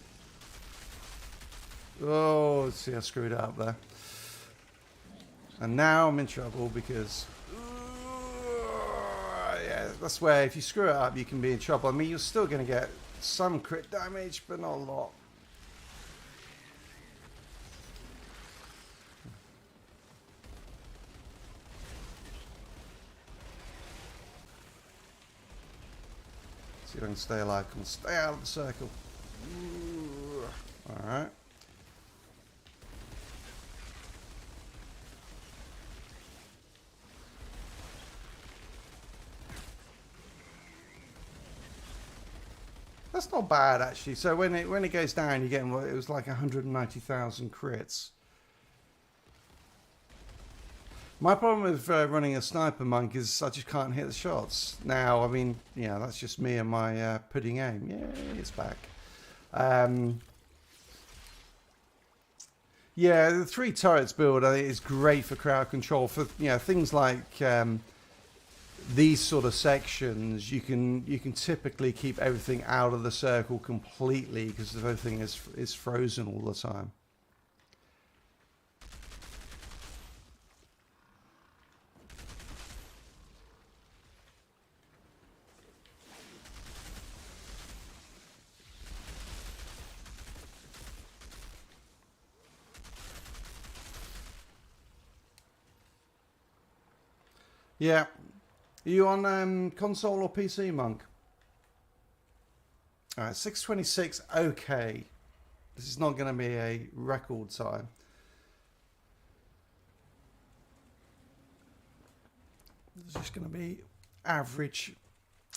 Oh, see I screwed up there. And now I'm in trouble because... yeah, that's where if you screw it up, you can be in trouble. I mean, you're still going to get some crit damage, but not a lot. See if I can stay alive. Come on, stay out of the circle. Alright. That's not bad actually. So when it goes down, you get it was like 190,000 crits. My problem with running a sniper monk is I just can't hit the shots. Now, I mean, yeah, that's just me and my pudding aim. Yeah, it's back. Yeah, the 3 turrets build I think is great for crowd control. For things like these sort of sections, you can typically keep everything out of the circle completely because everything is frozen all the time. Yeah. Are you on console or PC, Monk? Alright, 6:26, okay. This is not going to be a record time. This is just going to be average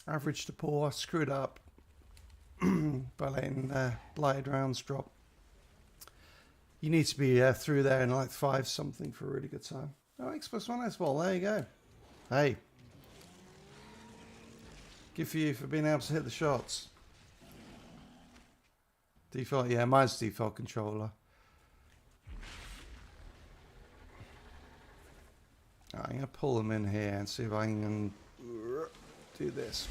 Average to poor. Screwed up by letting blighted rounds drop. You need to be through there in like 5 something for a really good time. Oh, Xbox One S ball. There you go. Hey. Good for you for being able to hit the shots. Default, yeah, mine's default controller. Right, I'm going to pull them in here and see if I can do this.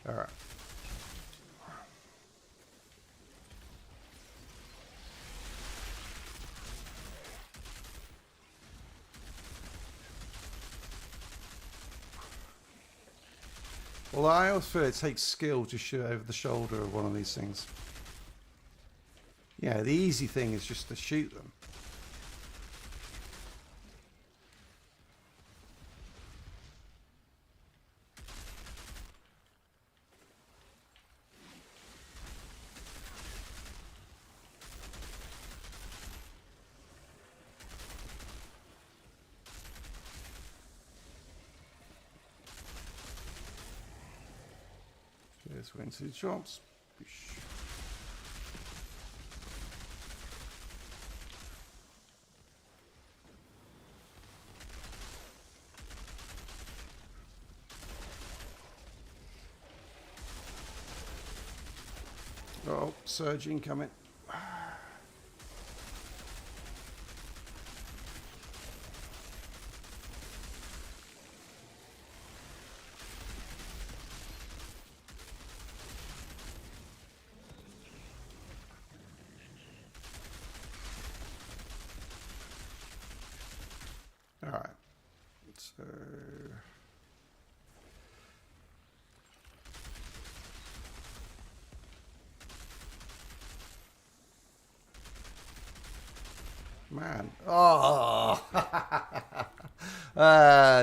All right. Well, I always feel it takes skill to shoot over the shoulder of one of these things. Yeah, the easy thing is just to shoot them. Just went to the chops. Oh, surge incoming. All right. So man. Oh.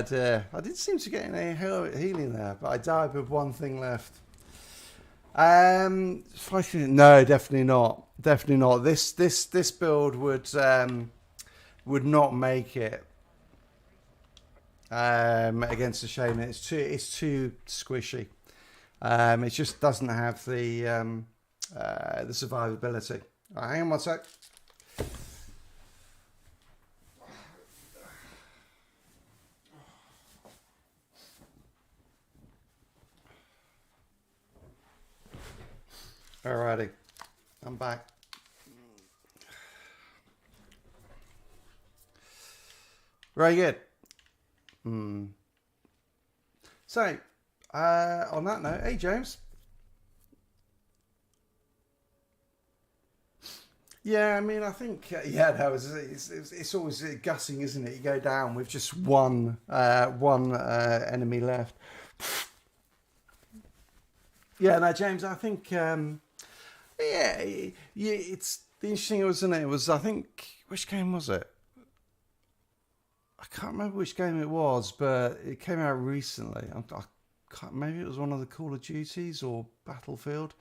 Dear. I did seem to get any healing there, but I died with one thing left. Fighting? No, definitely not. Definitely not. This build would not make it against the Shaman. It's too squishy. It just doesn't have the survivability. Hang on one sec. Alrighty, I'm back. Very good. So, on that note, hey James. Yeah, I mean, I think it's always gutting, isn't it? You go down with just one enemy left. Yeah, no, James, I think it's the interesting, wasn't it? It was, I think, which game was it? I can't remember which game it was, but it came out recently. Maybe it was one of the Call of Duties or Battlefield,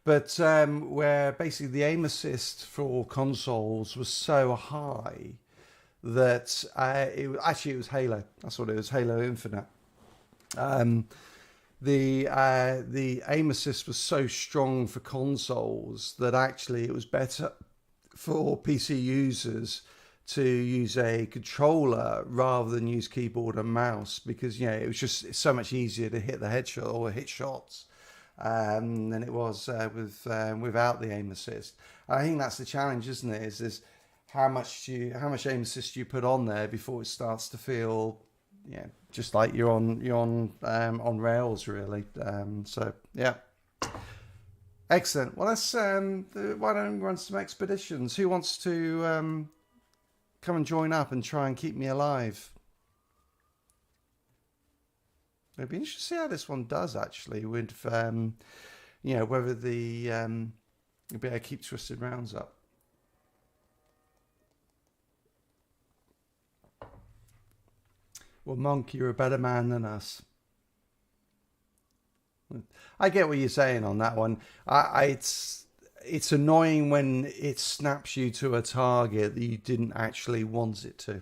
but where basically the aim assist for consoles was so high that it was Halo. That's what it was, Halo Infinite. The aim assist was so strong for consoles that actually it was better for PC users to use a controller rather than use keyboard and mouse, because it was just so much easier to hit the headshot or hit shots than it was without the aim assist. I think that's the challenge, isn't it? Is how much aim assist you put on there before it starts to feel just like you're on rails, really. So yeah, excellent. Well, let's why don't we run some expeditions? Who wants to come and join up and try and keep me alive? It'd be interesting to see how this one does, actually, with whether the you'll be able to keep twisted rounds up. Well, Monk, you're a better man than us. I get what you're saying on that one. It's annoying when it snaps you to a target that you didn't actually want it to.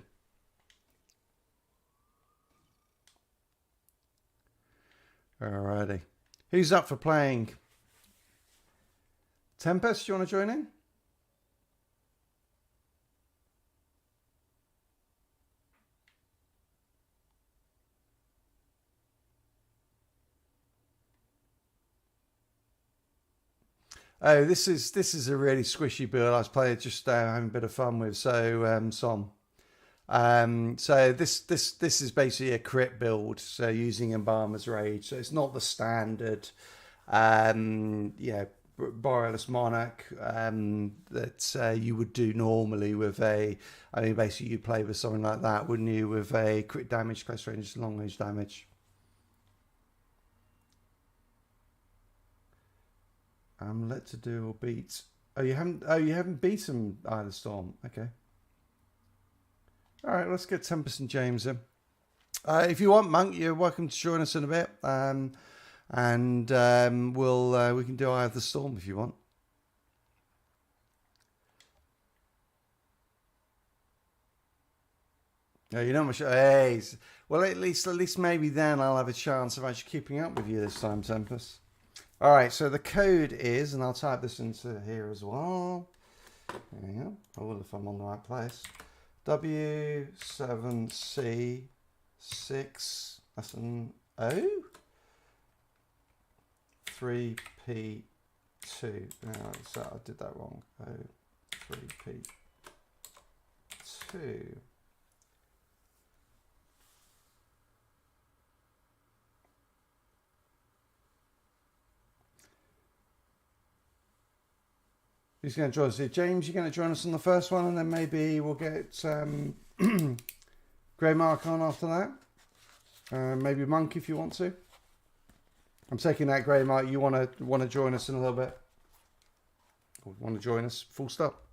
Alrighty. Who's up for playing? Tempest, do you want to join in? Oh, this is a really squishy build. I was playing just having a bit of fun with. So so this is basically a crit build. So using Embalmer's Rage. So it's not the standard, Borealis Monarch that you would do normally with a. I mean, basically you play with something like that, wouldn't you? With a crit damage, close range, long range damage. I'm let to do or beat. Oh, you haven't beaten either Storm. Okay. All right, let's get Tempest and James in. If you want, Monk, you're welcome to join us in a bit. We can do Eye of the Storm if you want. No, you're not much. Hey, well, at least maybe then I'll have a chance of actually keeping up with you this time, Tempest. All right, so the code is, and I'll type this into here as well. There you go. I will if I'm on the right place. W7C6. That's an O. 3P2. So I did that wrong. O 3P2. Who's going to join us here? James, you're going to join us on the first one, and then maybe we'll get Grey Mark on after that. Maybe Monk if you want to. I'm taking that, Grey Mark. You want to join us in a little bit? Or want to join us? Full stop.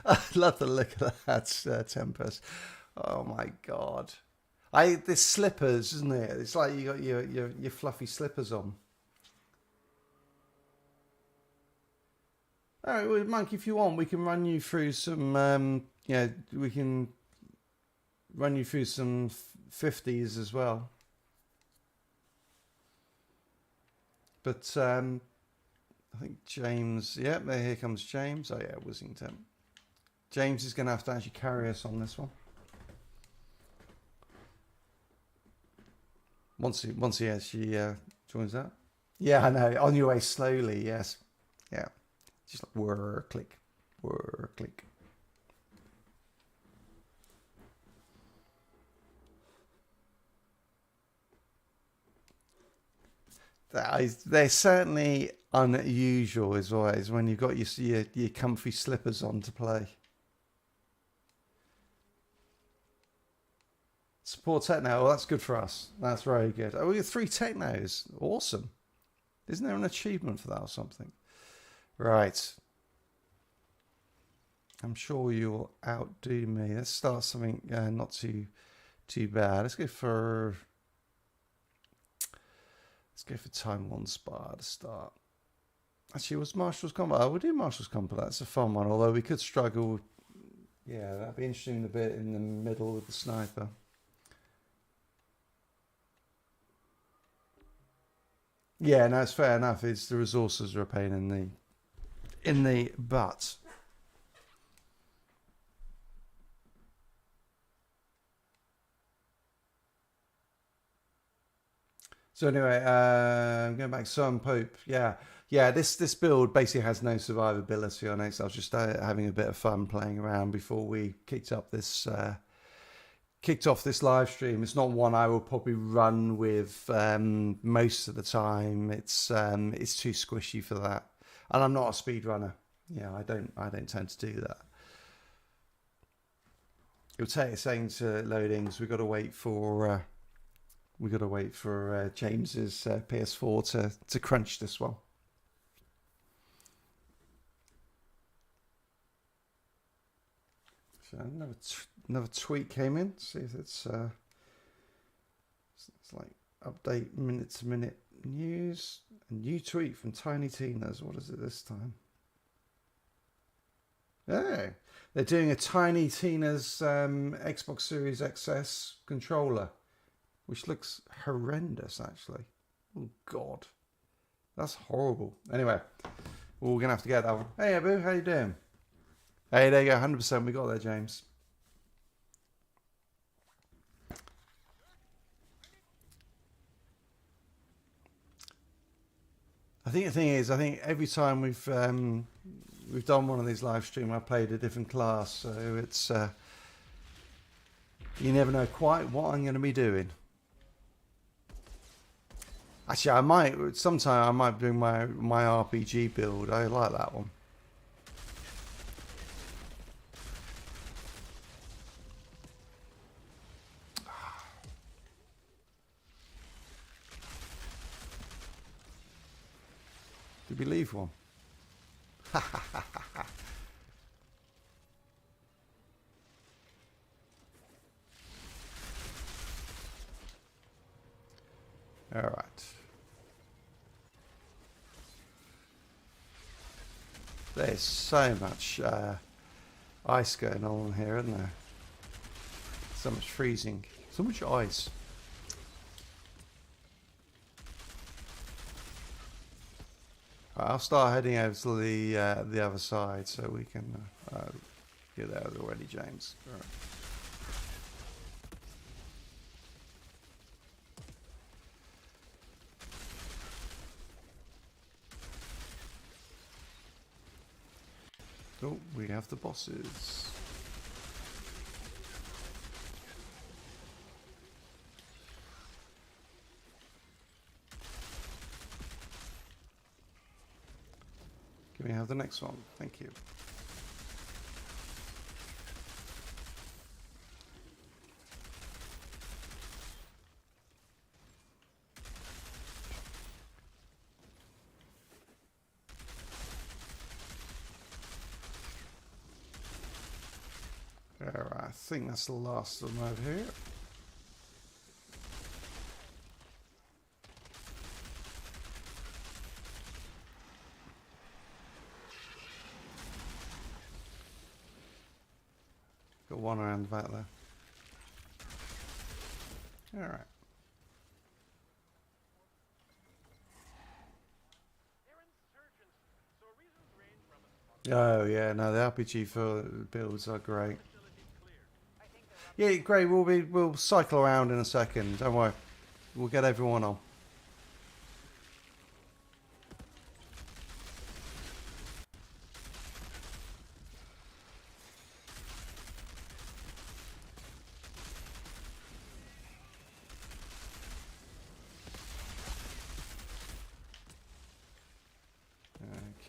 I love the look of that Tempest. Oh my god! This slippers, isn't it? It's like you got your fluffy slippers on. All right, well, Monk, if you want, we can run you through some. We can run you through some 50s as well. But I think James. Yeah, here comes James. Oh yeah, Wissington. James is going to have to actually carry us on this one. Once he actually joins that. Yeah, I know. On your way slowly, yes. Yeah. Just like whir, click, whir, click. They're certainly unusual as always when you've got your comfy slippers on to play. Support techno. Well, that's good for us. That's very good. Oh, we got 3 technos. Awesome. Isn't there an achievement for that or something? Right. I'm sure you'll outdo me. Let's start something not too bad. Let's go for Time One Spa to start. Actually, was Marshall's Combat? We'll do Marshall's Combat. That's a fun one. Although we could struggle. Yeah, that'd be interesting a bit in the middle with the sniper. Yeah, no, it's fair enough. It's the resources are a pain in the butt. So anyway, going back to Sun Pope. Yeah. This build basically has no survivability on it. So I was just having a bit of fun playing around before we kicked off this live stream. It's not one I will probably run with most of the time. It's too squishy for that, and I'm not a speed runner. Yeah, I don't tend to do that. It'll take a second to loadings. We've got to wait for James's PS4 to crunch this one. So another tweet came in. See if it's like update minute to minute news. A new tweet from Tiny Tina's. What is it this time? Oh, they're doing a Tiny Tina's Xbox Series XS controller, which looks horrendous actually. Oh God, that's horrible. Anyway, we're gonna have to get that one. Hey Abu, how you doing? Hey, there you go, 100%. We got there, James. I think the thing is, I think every time we've done one of these live streams, I played a different class, so it's you never know quite what I'm going to be doing. Actually, I might sometime I might do my RPG build. I like that one. Did we leave one? All right. There's so much ice going on here, isn't there? So much freezing, so much ice. Right, I'll start heading over to the other side so we can get there already, James. All right. Oh, we have the bosses. Can we have the next one? Thank you. Alright, I think that's the last of them over here. Got one around the back there. Alright. Oh yeah, no, the RPG for builds are great. Yeah, great. We'll cycle around in a second. Don't worry. We'll get everyone on.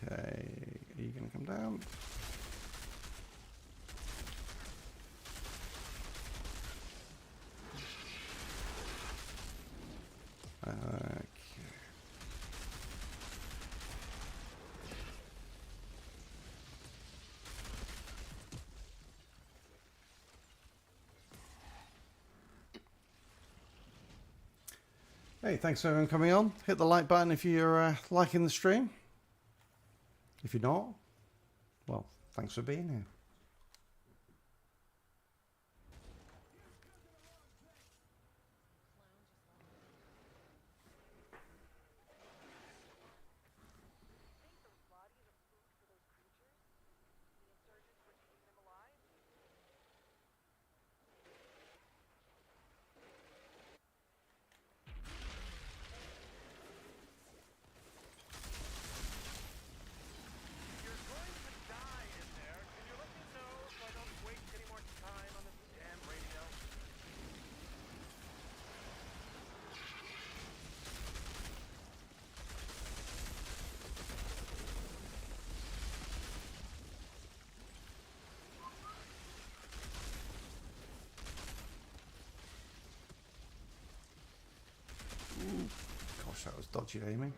Okay, are you going to come down? Okay. Hey, thanks for everyone coming on. Hit the like button if you're liking the stream. If you're not, well, thanks for being here. Gosh, that was dodgy aiming.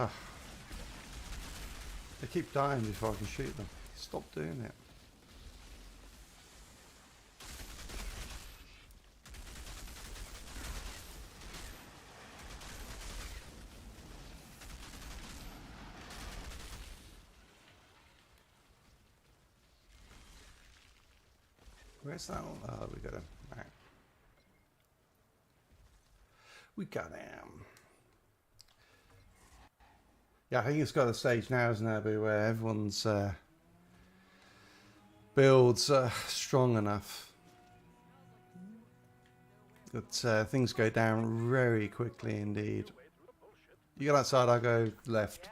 Ah, they keep dying before I can shoot them. Stop doing it. Where's that one? Oh, we got him. Right. We got him. Yeah, I think it's got a stage now, isn't it, where everyone's builds strong enough that things go down very quickly indeed. You go outside, I go left.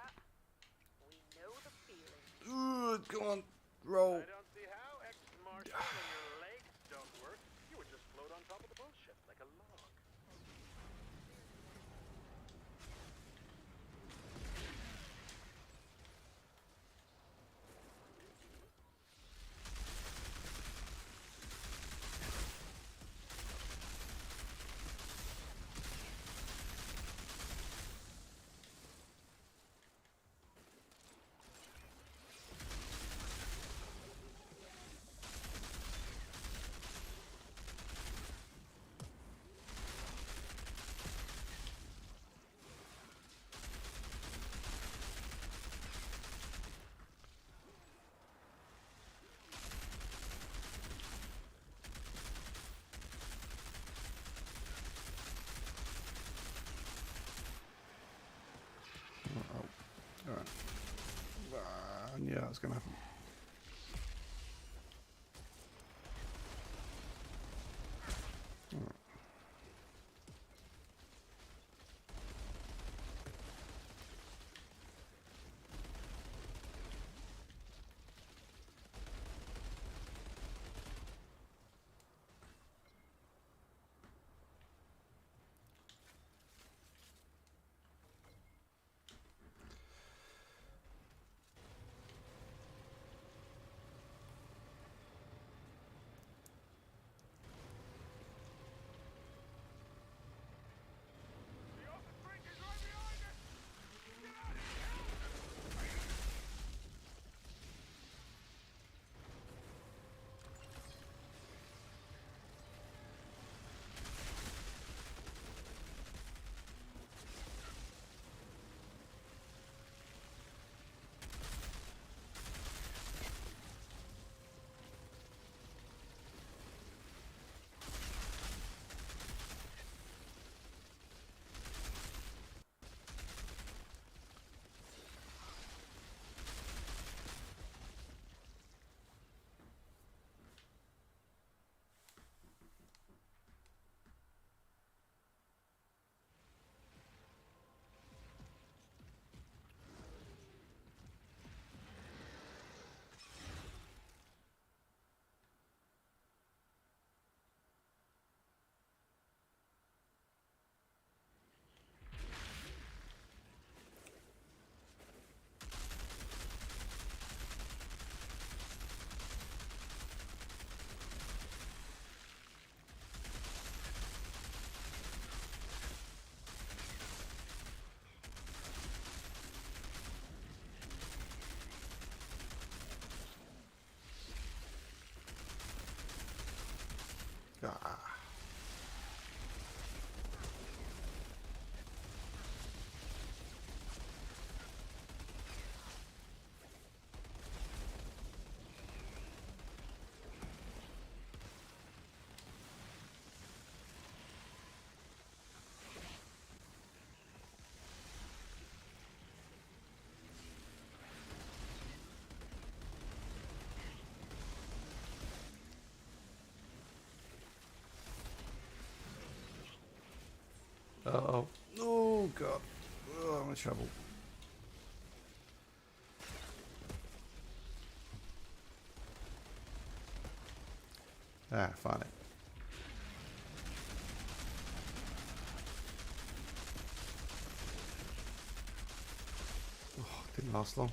Ooh, come on, roll. Alright. Yeah, that's gonna happen. Alright. Ah. Uh-oh. Oh, God. Oh, I'm in trouble. Ah, finally. Oh, didn't last long.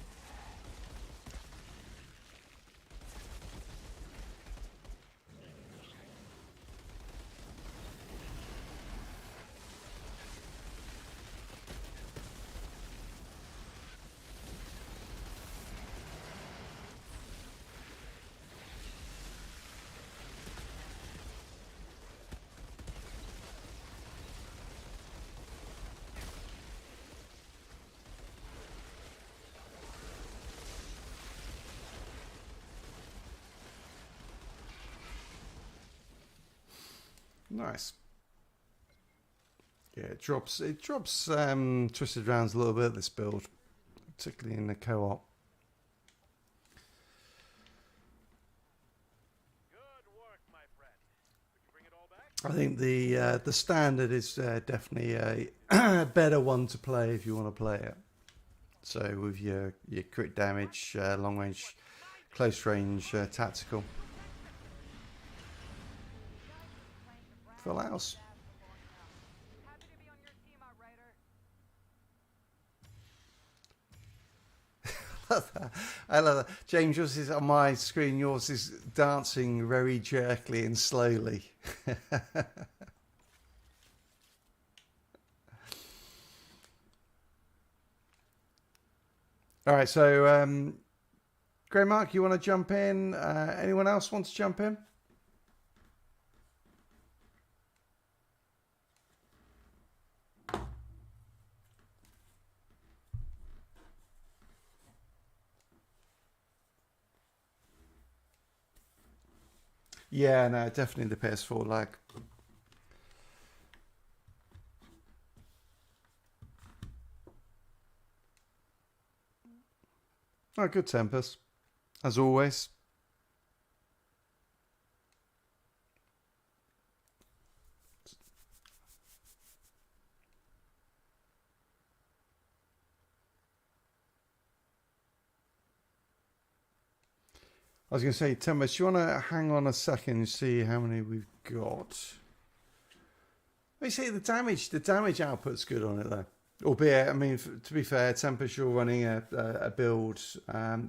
Nice. Yeah, it drops twisted rounds a little bit, this build, particularly in the co-op. I think the standard is definitely a better one to play if you want to play it. So with your crit damage, long range, close range, tactical. Full house. I love that. James, yours is on my screen. Yours is dancing very jerkily and slowly. All right, so Grey Mark, you want to jump in? Anyone else want to jump in? Yeah, no, definitely the PS4 lag. Oh, good Tempest, as always. I was going to say, Tempest, you want to hang on a second and see how many we've got? Let me see the damage. The damage output's good on it though. Albeit, I mean, to be fair, Tempest, you're running a build.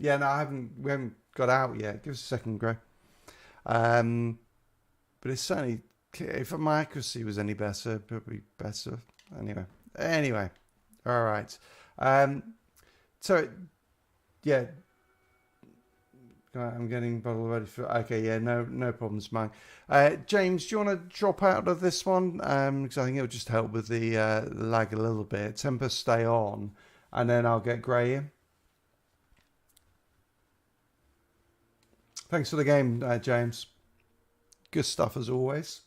Yeah, no, we haven't got out yet. Give us a second, Grey. But it's certainly, if my accuracy was any better, probably better. Anyway, all right. So, yeah. I'm getting bottle ready for. Okay, yeah, no problems, Mike. James, do you want to drop out of this one? Because I think it'll just help with the lag a little bit. Tempest, stay on, and then I'll get Grey in. Thanks for the game, James. Good stuff as always.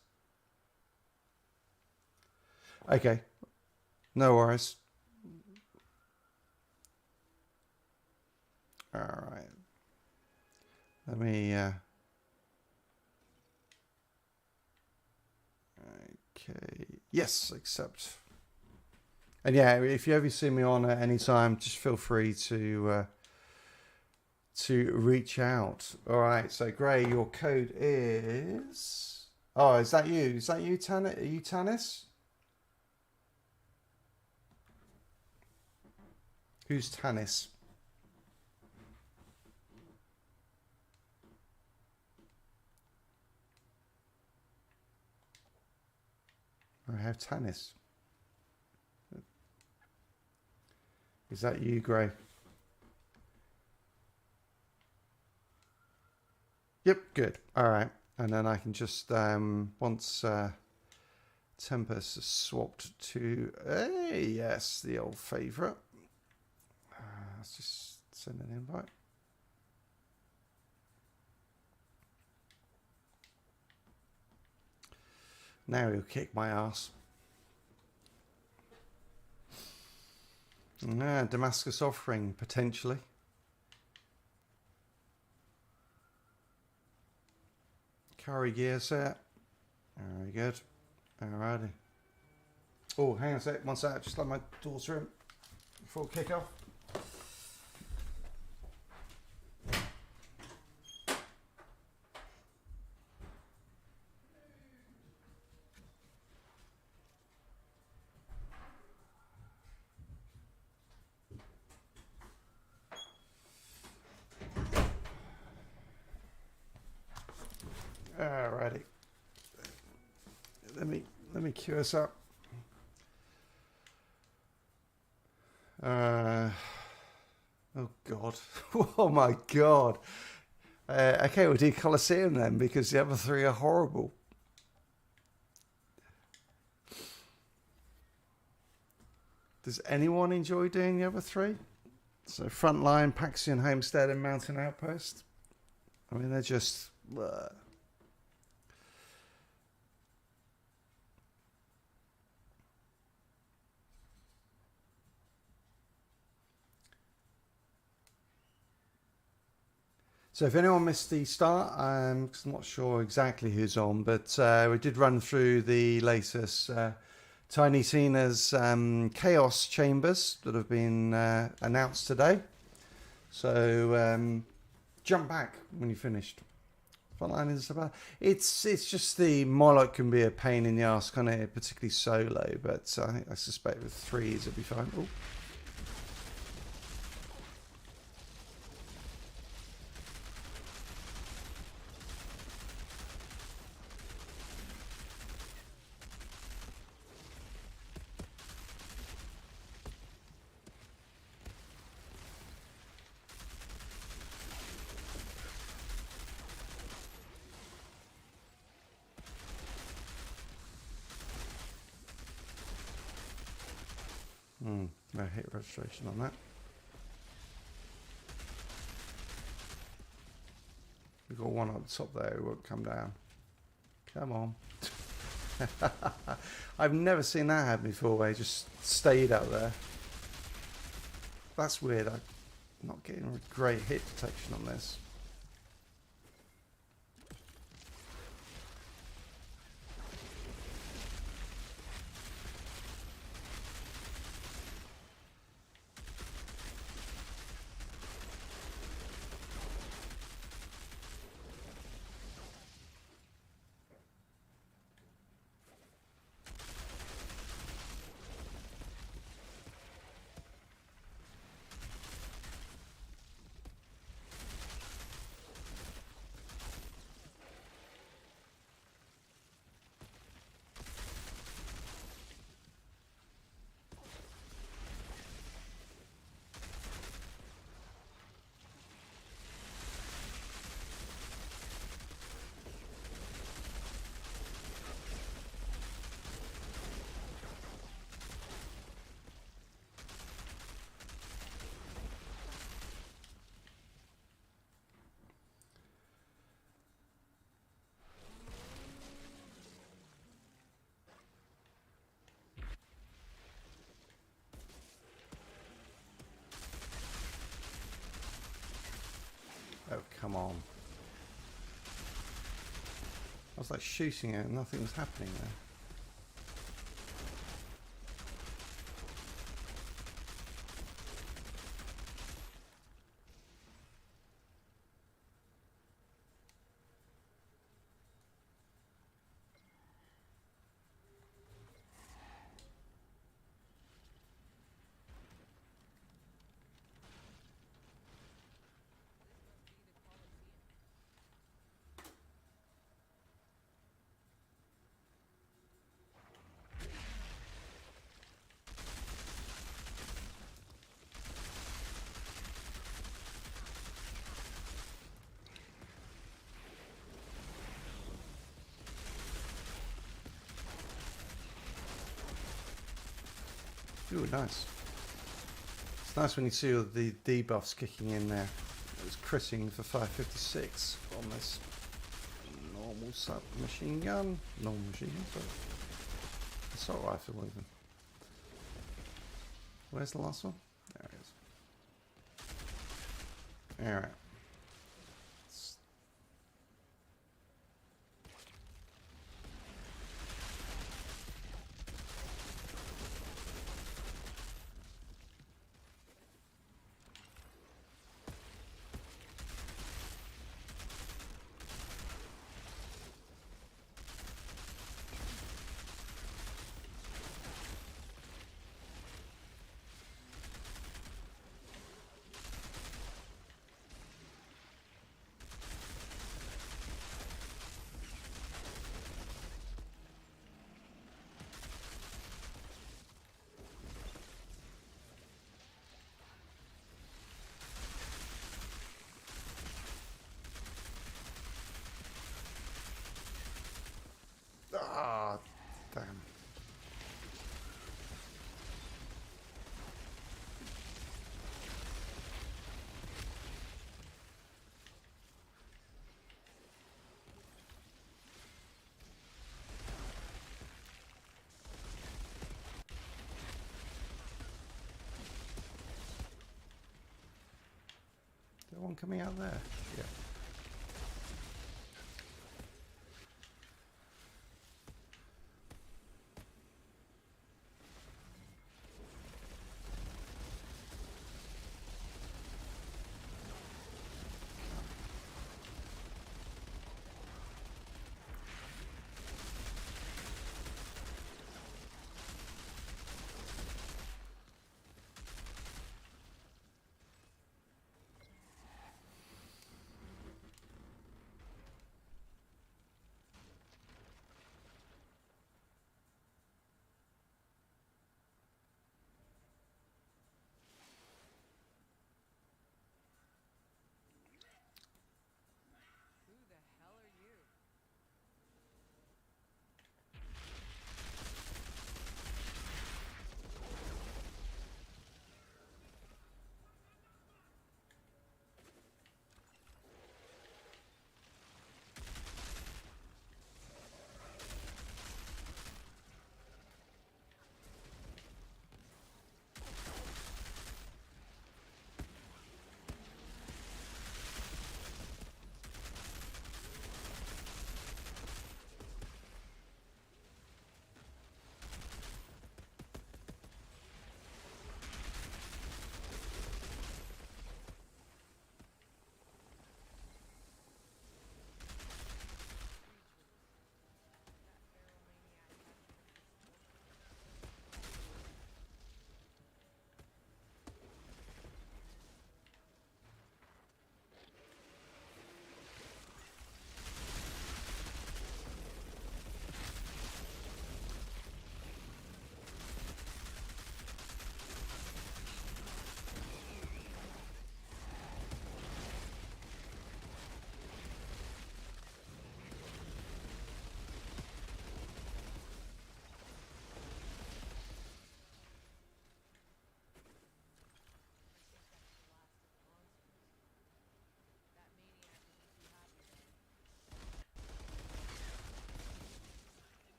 Okay, no worries. All right. Let me, okay, yes, accept. And yeah, if you ever see me on at any time, just feel free to reach out. All right, so Grey, your code is, oh, is that you? Is that you, Tanis? Are you Tanis? Who's Tanis? I have Tanis. Is that you, Grey? Yep, good. All right. And then I can just, once Tempest is swapped to, yes, the old favourite. Let's just send an invite. Now he'll kick my ass. Damascus offering, potentially. Curry gear set. Very good. Alrighty. Oh, hang on a sec. One sec. Just let my daughter in before kick off. Alrighty. Let me queue us up. Oh God. Oh my God. Okay, we'll do Colosseum then, because the other three are horrible. Does anyone enjoy doing the other three? So Frontline, Paxion, Homestead, and Mountain Outpost. I mean, they're just... So if anyone missed the start, I'm not sure exactly who's on, but we did run through the latest Tiny Tina's Chaos Chambers that have been announced today. So jump back when you finished. Frontline is about it's just the Moloch can be a pain in the ass, kind of particularly solo, but I suspect with threes it'll be fine. Ooh. No hit registration on that. We've got one up the top there who won't come down. Come on. I've never seen that happen before where he just stayed up there. That's weird. I'm not getting great hit detection on this. Oh, come on. I was like shooting it and nothing was happening there. Ooh, nice. It's nice when you see all the debuffs kicking in there. It was critting for 556 on this normal submachine gun. Normal machine gun, but assault rifle even. Where's the last one? There it is. Alright. Ah, damn. Is there one coming out there? Yeah.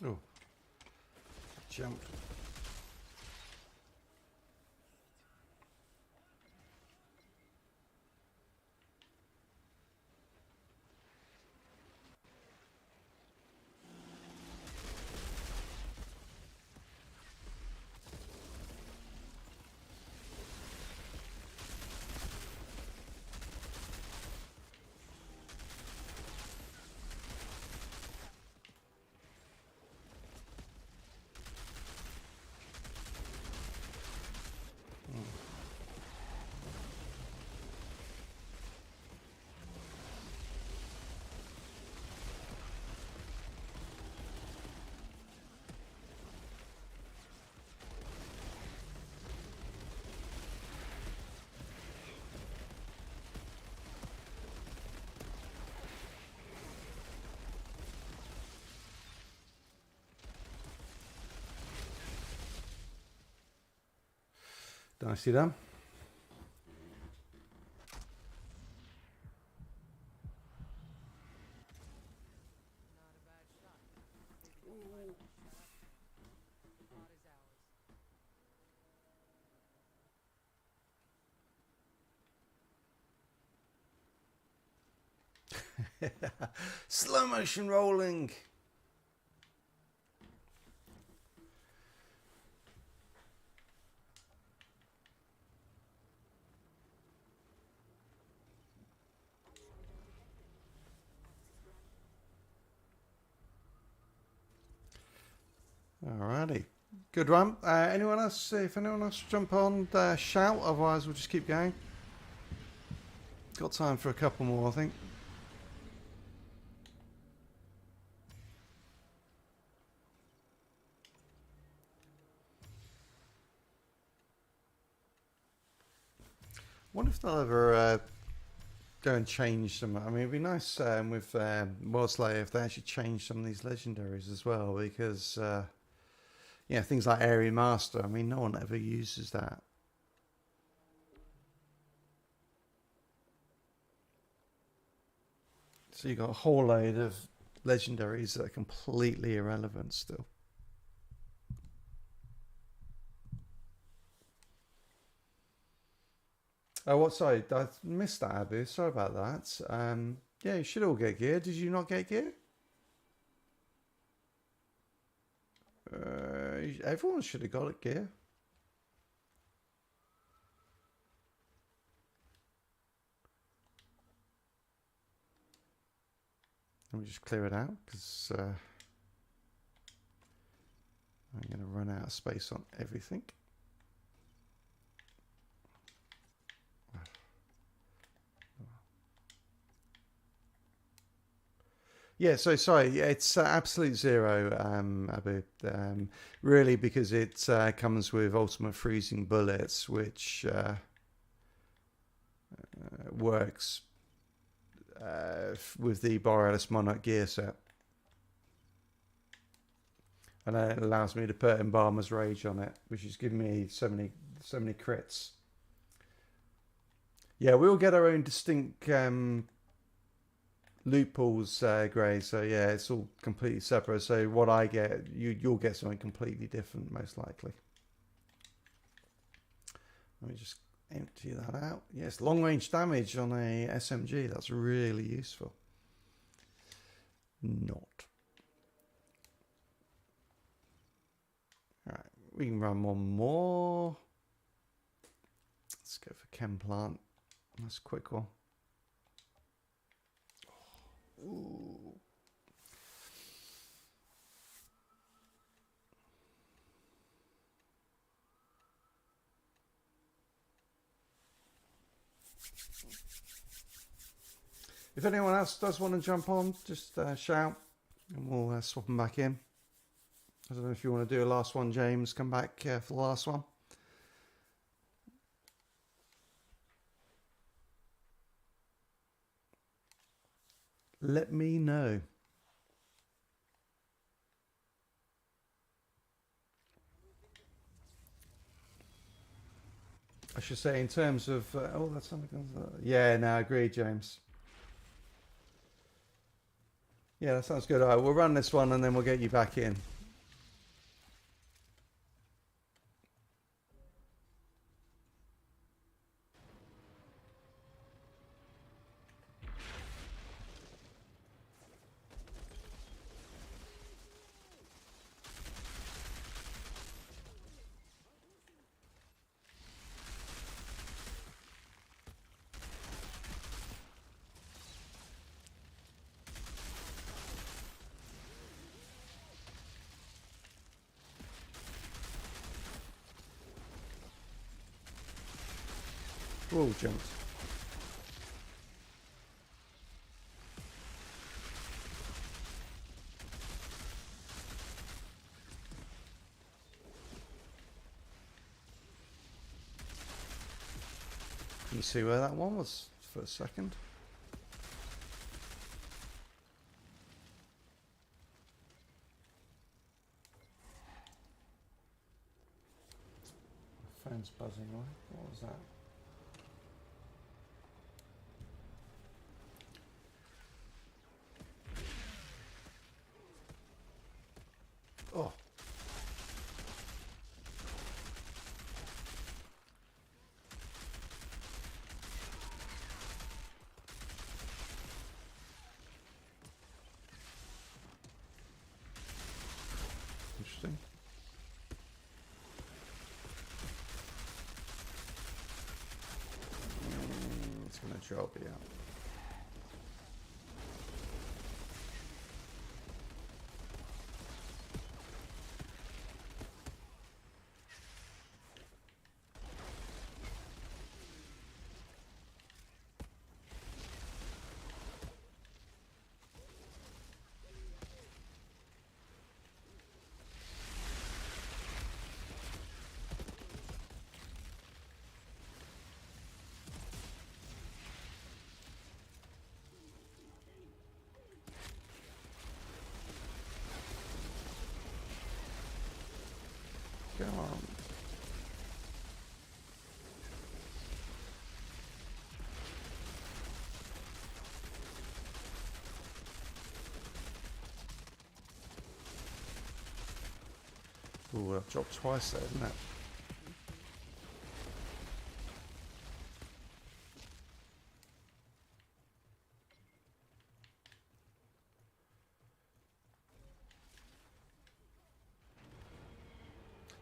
Oh, jumped. Nicely done. Slow motion rolling. Alrighty. Good one. Anyone else? If anyone else jump on, shout. Otherwise, we'll just keep going. Got time for a couple more, I think. Wonder if they'll ever go and change some. I mean, it'd be nice with World Slayer if they actually change some of these legendaries as well, because yeah, things like Area Master. I mean, no one ever uses that. So you've got a whole load of legendaries that are completely irrelevant still. Oh, what? Sorry, I missed that, Abu. Sorry about that. Yeah, you should all get gear. Did you not get gear? Everyone should have got gear. Let me just clear it out, because I'm going to run out of space on everything. Yeah, so sorry, yeah, it's absolute zero, Abu. Really, because it comes with ultimate freezing bullets, which works with the Borealis Monarch gear set. And it allows me to put Embalmer's Rage on it, which is giving me so many crits. Yeah, we all get our own distinct loopholes, Gray. So yeah, it's all completely separate. So what I get, you'll get something completely different, most likely. Let me just empty that out. Yes, long range damage on a SMG. That's really useful. Not. All right, we can run one more. Let's go for Chem Plant. That's a quick one. Ooh. If anyone else does want to jump on, just shout and we'll swap them back in. I don't know if you want to do a last one, James. Come back for the last one. Let me know. I should say in terms of... oh, that's something... yeah, no, I agree, James. Yeah, that sounds good. All right, we'll run this one and then we'll get you back in. Whoa, jumped. Can you see where that one was for a second? My phone's buzzing away. What was that? Oh. Interesting. It's going to drop, yeah. Go on. Ooh, I've dropped twice there, isn't it?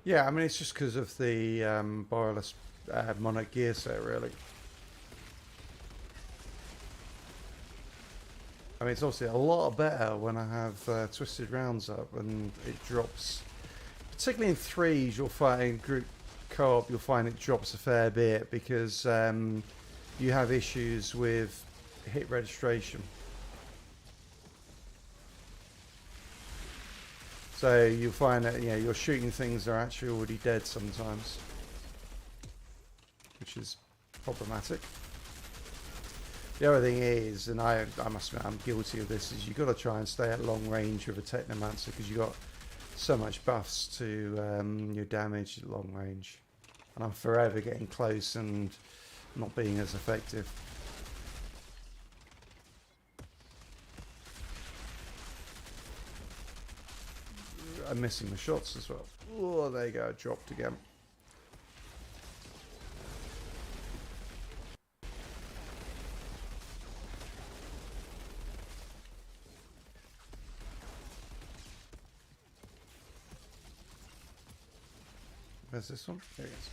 Yeah, I mean, it's just because of the wireless monarch gear set, really. I mean, it's obviously a lot better when I have twisted rounds up and it drops. Particularly in threes, you'll find in group co-op, you'll find it drops a fair bit because you have issues with hit registration. So you'll find that you're shooting things that are actually already dead sometimes, which is problematic. The other thing is, and I must admit I'm guilty of this, is you've got to try and stay at long range with a Technomancer because you've got so much buffs to your damage at long range. And I'm forever getting close and not being as effective. I'm missing the shots as well. Oh, there you go, dropped again. Where's this one? There it is.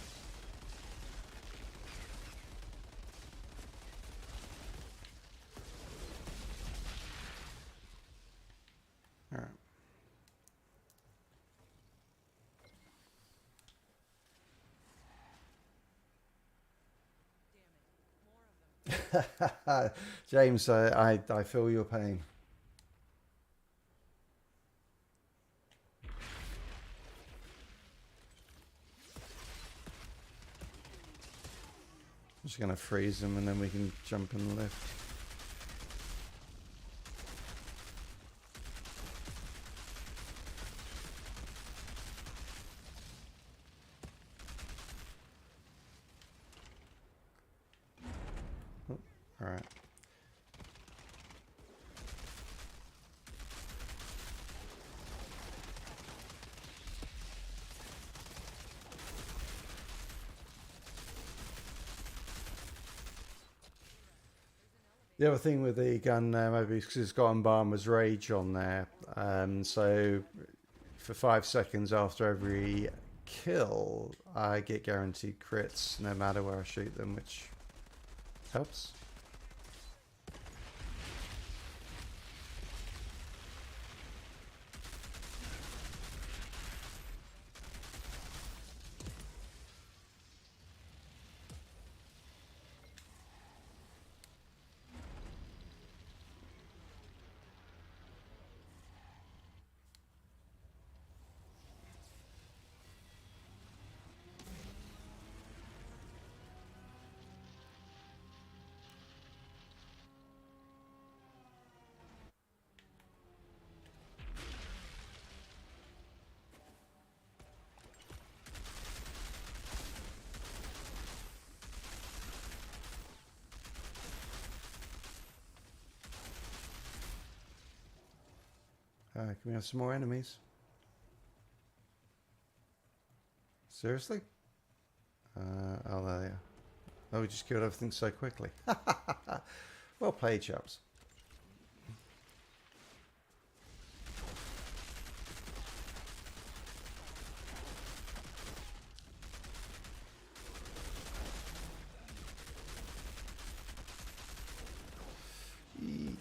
Alright. James, I feel your pain. I'm just going to freeze them and then we can jump and lift. Oh, all right. The other thing with the gun there, maybe because it's got Embalmer's Rage on there, so for 5 seconds after every kill, I get guaranteed crits no matter where I shoot them, which helps. Can we have some more enemies? Seriously? Oh, there they are. Oh, we just killed everything so quickly. Well played, chaps. Eek.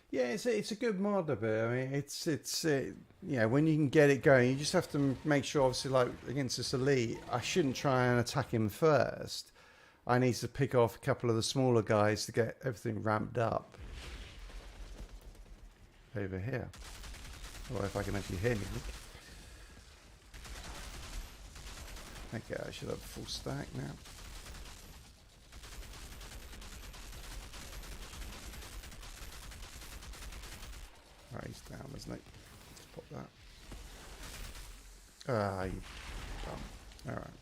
Yeah, it's a good mod of it. I mean, it's yeah. When you can get it going, you just have to make sure. Obviously, like against this elite, I shouldn't try and attack him first. I need to pick off a couple of the smaller guys to get everything ramped up. Over here, or if I can actually hear you. Okay, I should have a full stack now. Alright, he's down, isn't he? Let's pop that. Ah, you dumb. Alright.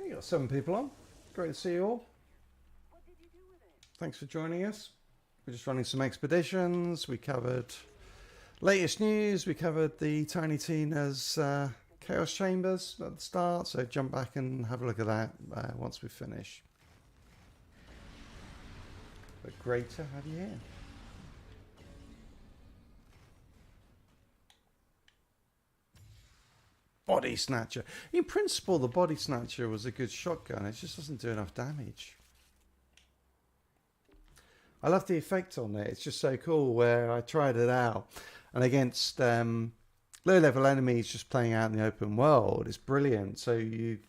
You got 7 people on. Great to see you all. Thanks for joining us. We're just running some expeditions. We covered latest news. We covered the Tiny Tina's Chaos Chambers at the start. So jump back and have a look at that once we finish. But great to have you here. Body Snatcher. In principle, the Body Snatcher was a good shotgun. It just doesn't do enough damage. I love the effect on it. It's just so cool where I tried it out. And against low-level enemies just playing out in the open world, it's brilliant. So you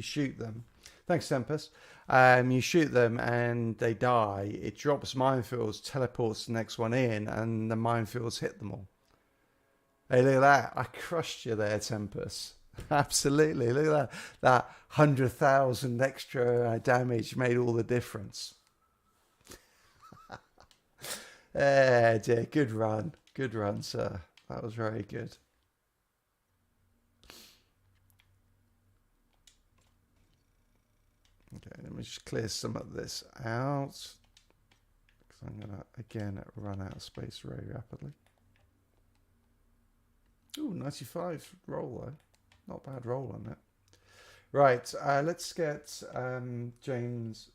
shoot them. Thanks, Tempest. You shoot them and they die. It drops minefields, teleports the next one in, and the minefields hit them all. Hey, look at that. I crushed you there, Tempest. Absolutely. Look at that. That 100,000 extra damage made all the difference. Dear. Good run. Good run, sir. That was very good. Okay, let me just clear some of this out. Because I'm going to, again, run out of space very rapidly. Ooh, 95 roll though. Not bad roll on that. Right, let's get James.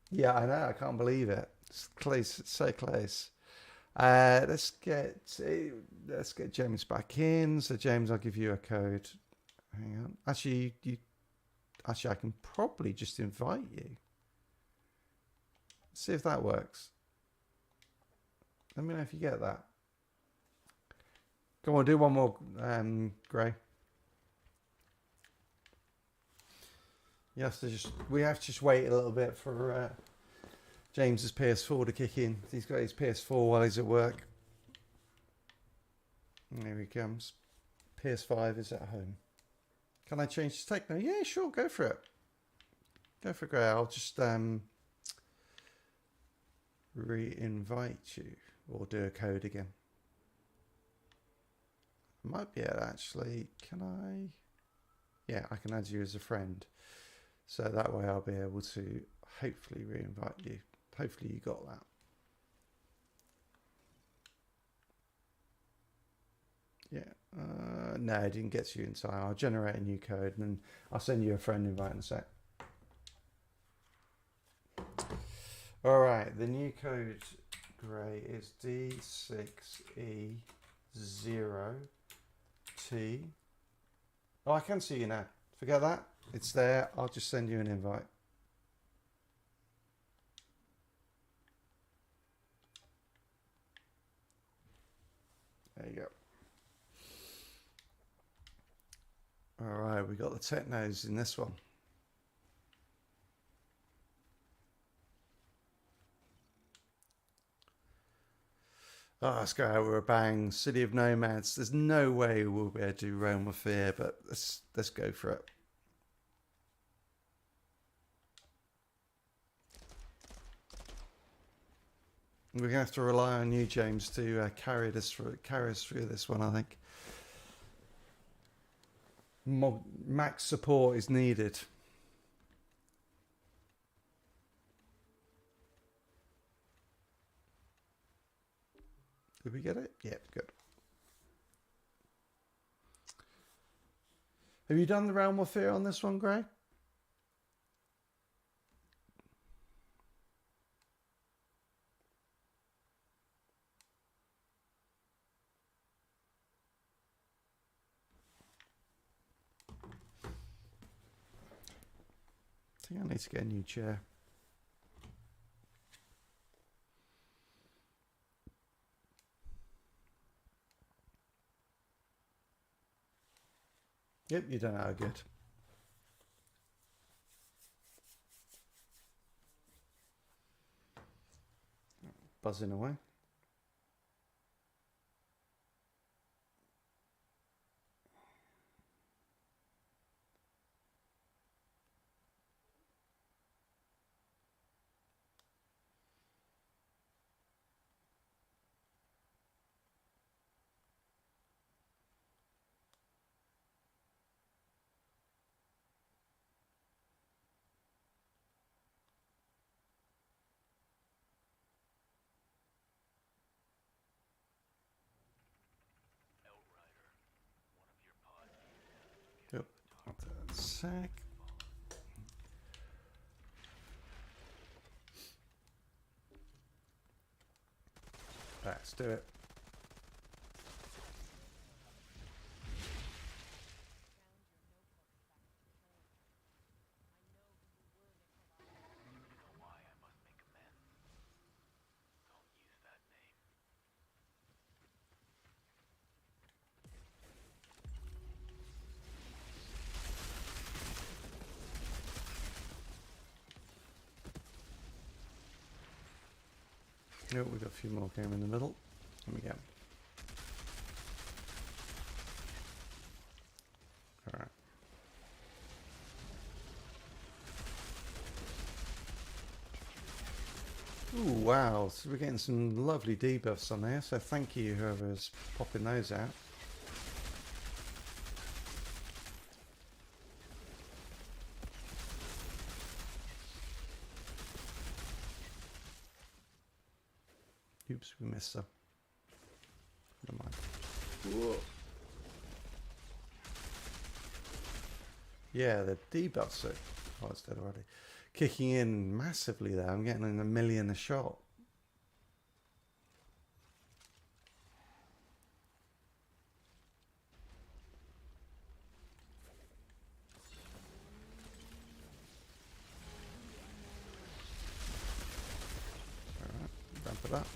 Yeah, I know. I can't believe it. It's close. It's so close. Let's get James back in. So James, I'll give you a code. Hang on. Actually, I can probably just invite you. See if that works. Let me know if you get that. Come on, do one more, Gray. We have to just wait a little bit for James's PS4 to kick in. He's got his PS4 while he's at work. And here he comes. PS5 is at home. Can I change his techno? Yeah, sure, go for it. Go for it, Gray. I'll just re-invite you or do a code again. I might be able to actually, can I? Yeah, I can add you as a friend. So that way I'll be able to hopefully re-invite you. Hopefully you got that. Yeah, no, I didn't get to you in time. I'll generate a new code and then I'll send you a friend invite in a sec. All right, the new code, Gray, is D6E0T. Oh, I can see you now. Forget that. It's there. I'll just send you an invite. There you go. All right, we got the technos in this one. Oh, let's go out with a bang. City of Nomads. There's no way we'll be able to do Realm of Fear, but let's go for it. We're going to have to rely on you, James, to carry us through this one, I think. Max support is needed. Did we get it? Yeah, good. Have you done the Realm of Fear on this one, Gray? I think I need to get a new chair. Yep, you don't know, good. Buzzing away. Yep. Sec. Let's do it. Oh, we've got a few more game in the middle. Here we go. All right. Ooh, wow. So we're getting some lovely debuffs on there. So thank you, whoever's popping those out. Oops, we missed her. Never mind. Whoa. Yeah, the debuffs are... Oh, it's dead already. Kicking in massively there. I'm getting in 1 million a shot. for that.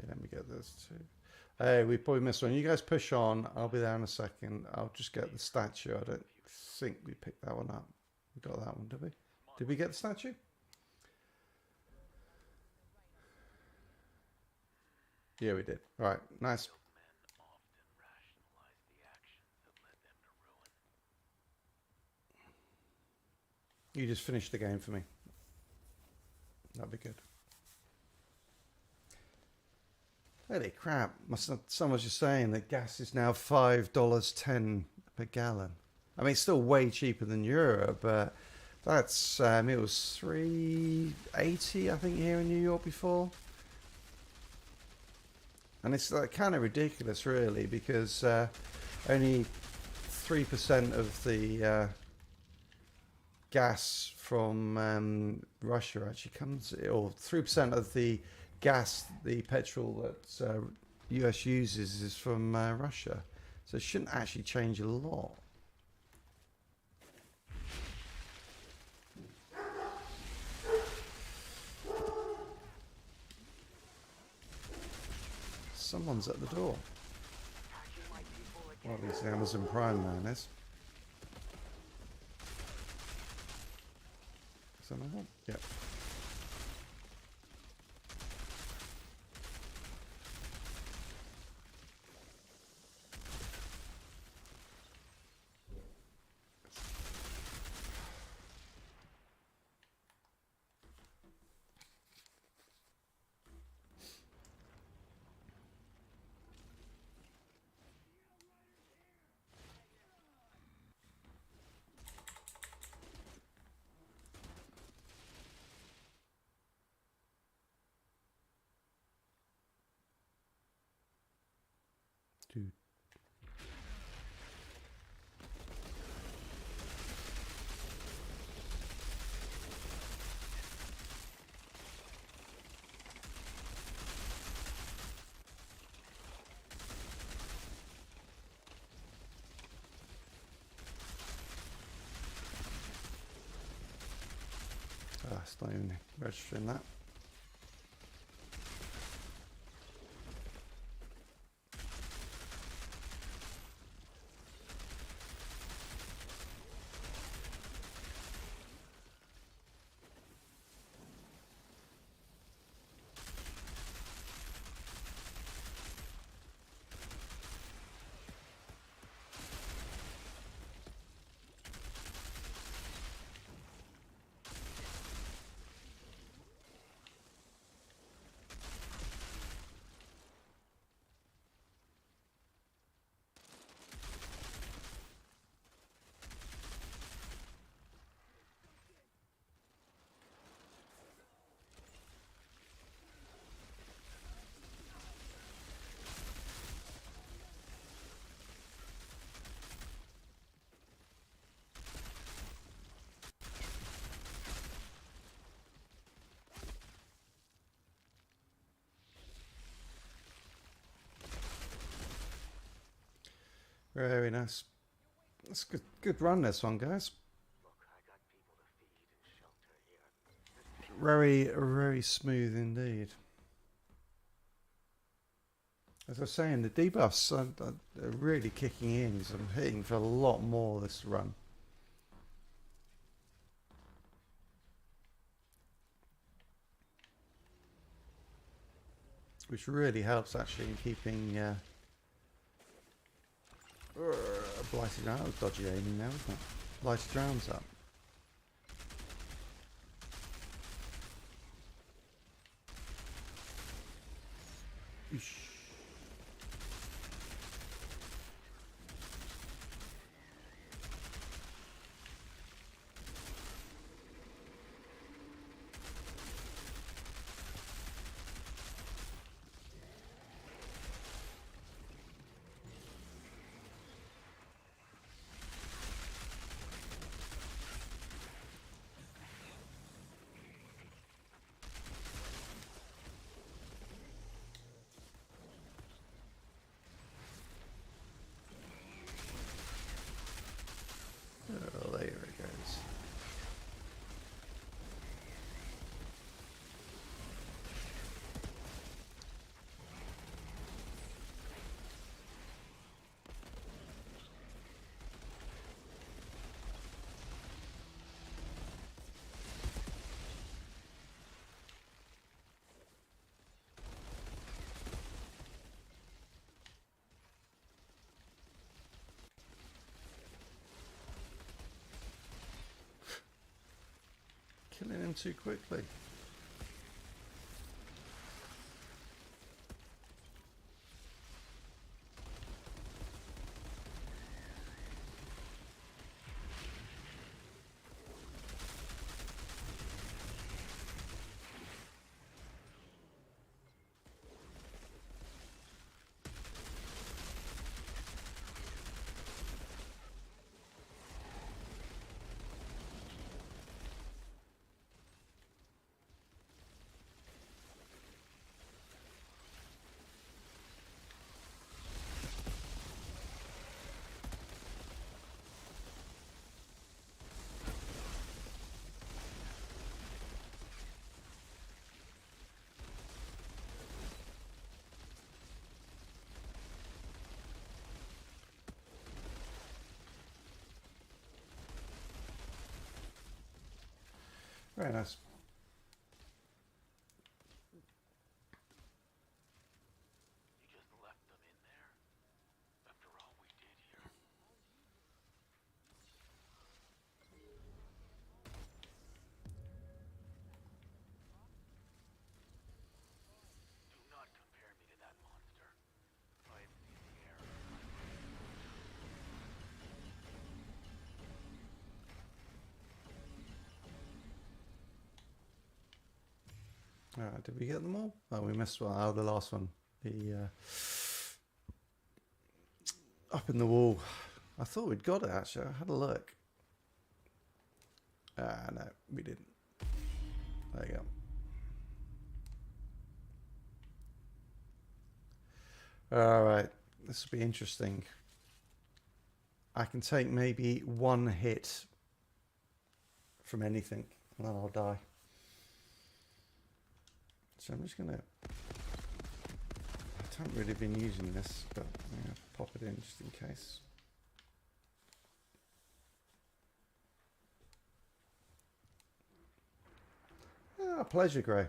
Let me get this too. Hey, we probably missed one. You guys push on. I'll be there in a second. I'll just get the statue. I don't think we picked that one up. We got that one, did we? Did we get the statue? Yeah, we did. Right, nice. You just finished the game for me. That'd be good. Holy crap. Someone was just saying that gas is now $5.10 per gallon. I mean, it's still way cheaper than Europe, but that's, it was $3.80, I think, here in New York before. And it's like kind of ridiculous, really, because only 3% of the gas from Russia actually comes, or 3% of the gas, the petrol that US uses is from Russia. So it shouldn't actually change a lot. Someone's at the door. Well, at least the Amazon Prime man is. Is that another one? Yep. Dude. It's not even registering that. Very nice. That's good run, this one, guys. Very smooth indeed. As I was saying, the debuffs are really kicking in, so I'm hitting for a lot more this run. which really helps actually in keeping blighted round. That was dodgy aiming there, wasn't it? Blighted rounds up. Oosh. Oh, there it goes. Killing him too quickly. Very nice. You just left them in there? After all we did here? Do not compare me to that monster. I am in the air. Alright, did we get them all? Oh, we missed one. Oh, the last one. The up in the wall. I thought we'd got it actually. I had a look. Ah, no, we didn't. There you go. Alright, this will be interesting. I can take maybe one hit from anything and then I'll die. So I'm just going to... I haven't really been using this, but I'm going to pop it in just in case. Ah, pleasure grey.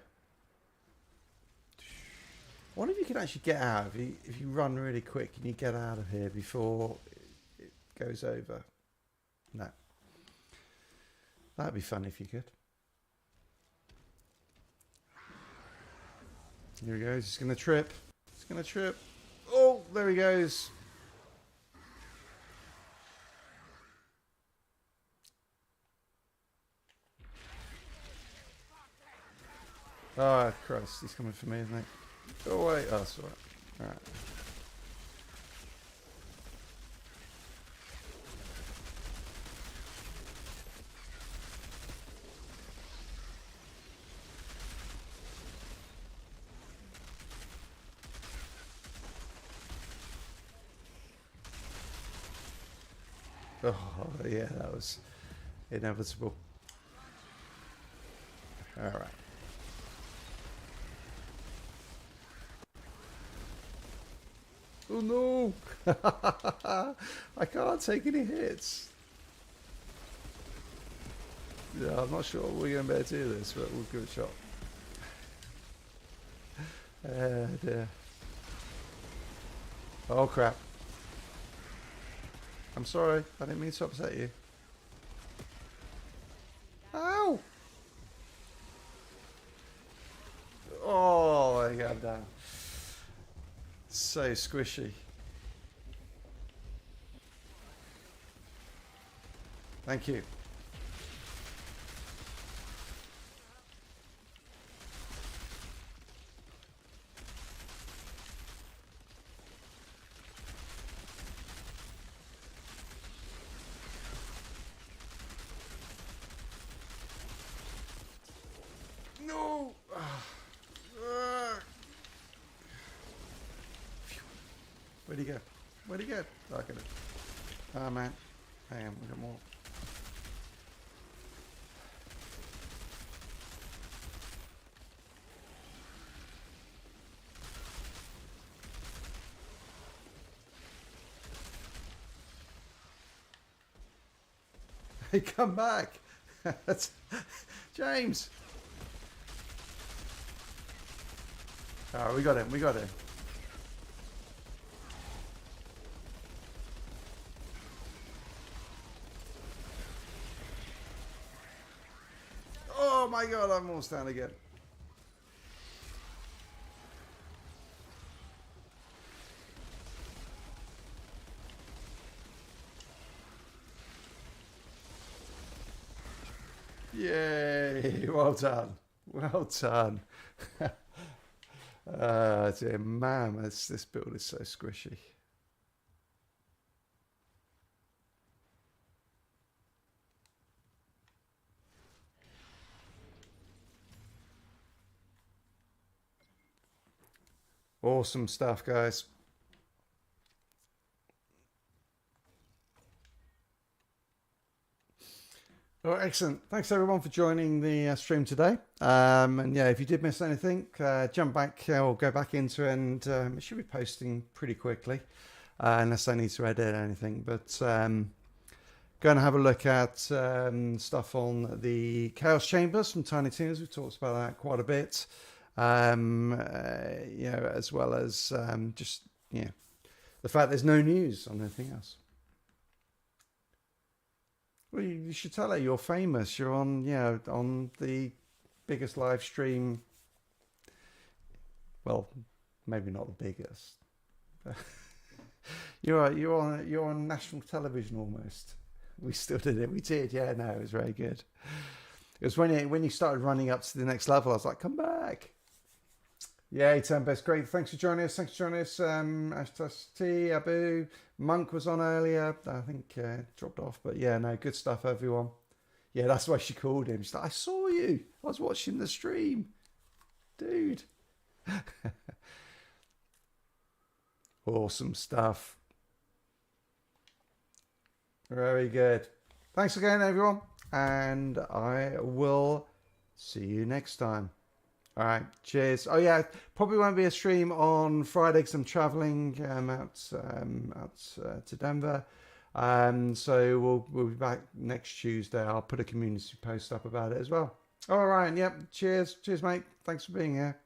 I wonder if you can actually get out. If you run really quick, can you get out of here before it goes over? No. That'd be fun if you could. Here he goes. He's going to trip. He's going to trip. Oh, there he goes. Oh, Christ. He's coming for me, isn't he? Go away. Oh, that's all right. All right. Oh, yeah, that was inevitable. All right. Oh, no. I can't take any hits. Yeah, I'm not sure we're going to be able to do this, but we'll give it a shot. Dear. Oh crap. I'm sorry, I didn't mean to upset you. Ow! Oh, there you go, I'm down. So squishy. Thank you. No! Where'd he go? Where'd he go? Oh, I got it. Oh man. Hang on, we got more. Hey, come back! That's James! Oh, we got him, we got him. Oh my god, I'm almost down again. Yay! Well done. Well done. Dear man, this build is so squishy. Awesome stuff, guys. Oh, excellent. Thanks everyone for joining the stream today. And yeah, if you did miss anything, jump back or go back into it, and it should be posting pretty quickly, unless I need to edit anything. But go and have a look at stuff on the Chaos Chambers from Tiny Toons. We've talked about that quite a bit. You know, as well as just the fact there's no news on anything else. Well, you should tell her you're famous. You're on, on the biggest live stream. Well, maybe not the biggest. You're on national television almost. We still did it. We did. Yeah, no, it was very good. It was when you started running up to the next level. I was like, come back. Yay, Tempest, great. Thanks for joining us. Ashtas T, Abu, Monk was on earlier. I think dropped off, but yeah, no, good stuff, everyone. Yeah, that's why she called him. She's like, I saw you. I was watching the stream. Dude. Awesome stuff. Very good. Thanks again, everyone. And I will see you next time. All right, cheers. Oh yeah, probably won't be a stream on Friday because I'm traveling out to Denver. So we'll be back next Tuesday. I'll put a community post up about it as well. All right, yep. Cheers, mate. Thanks for being here.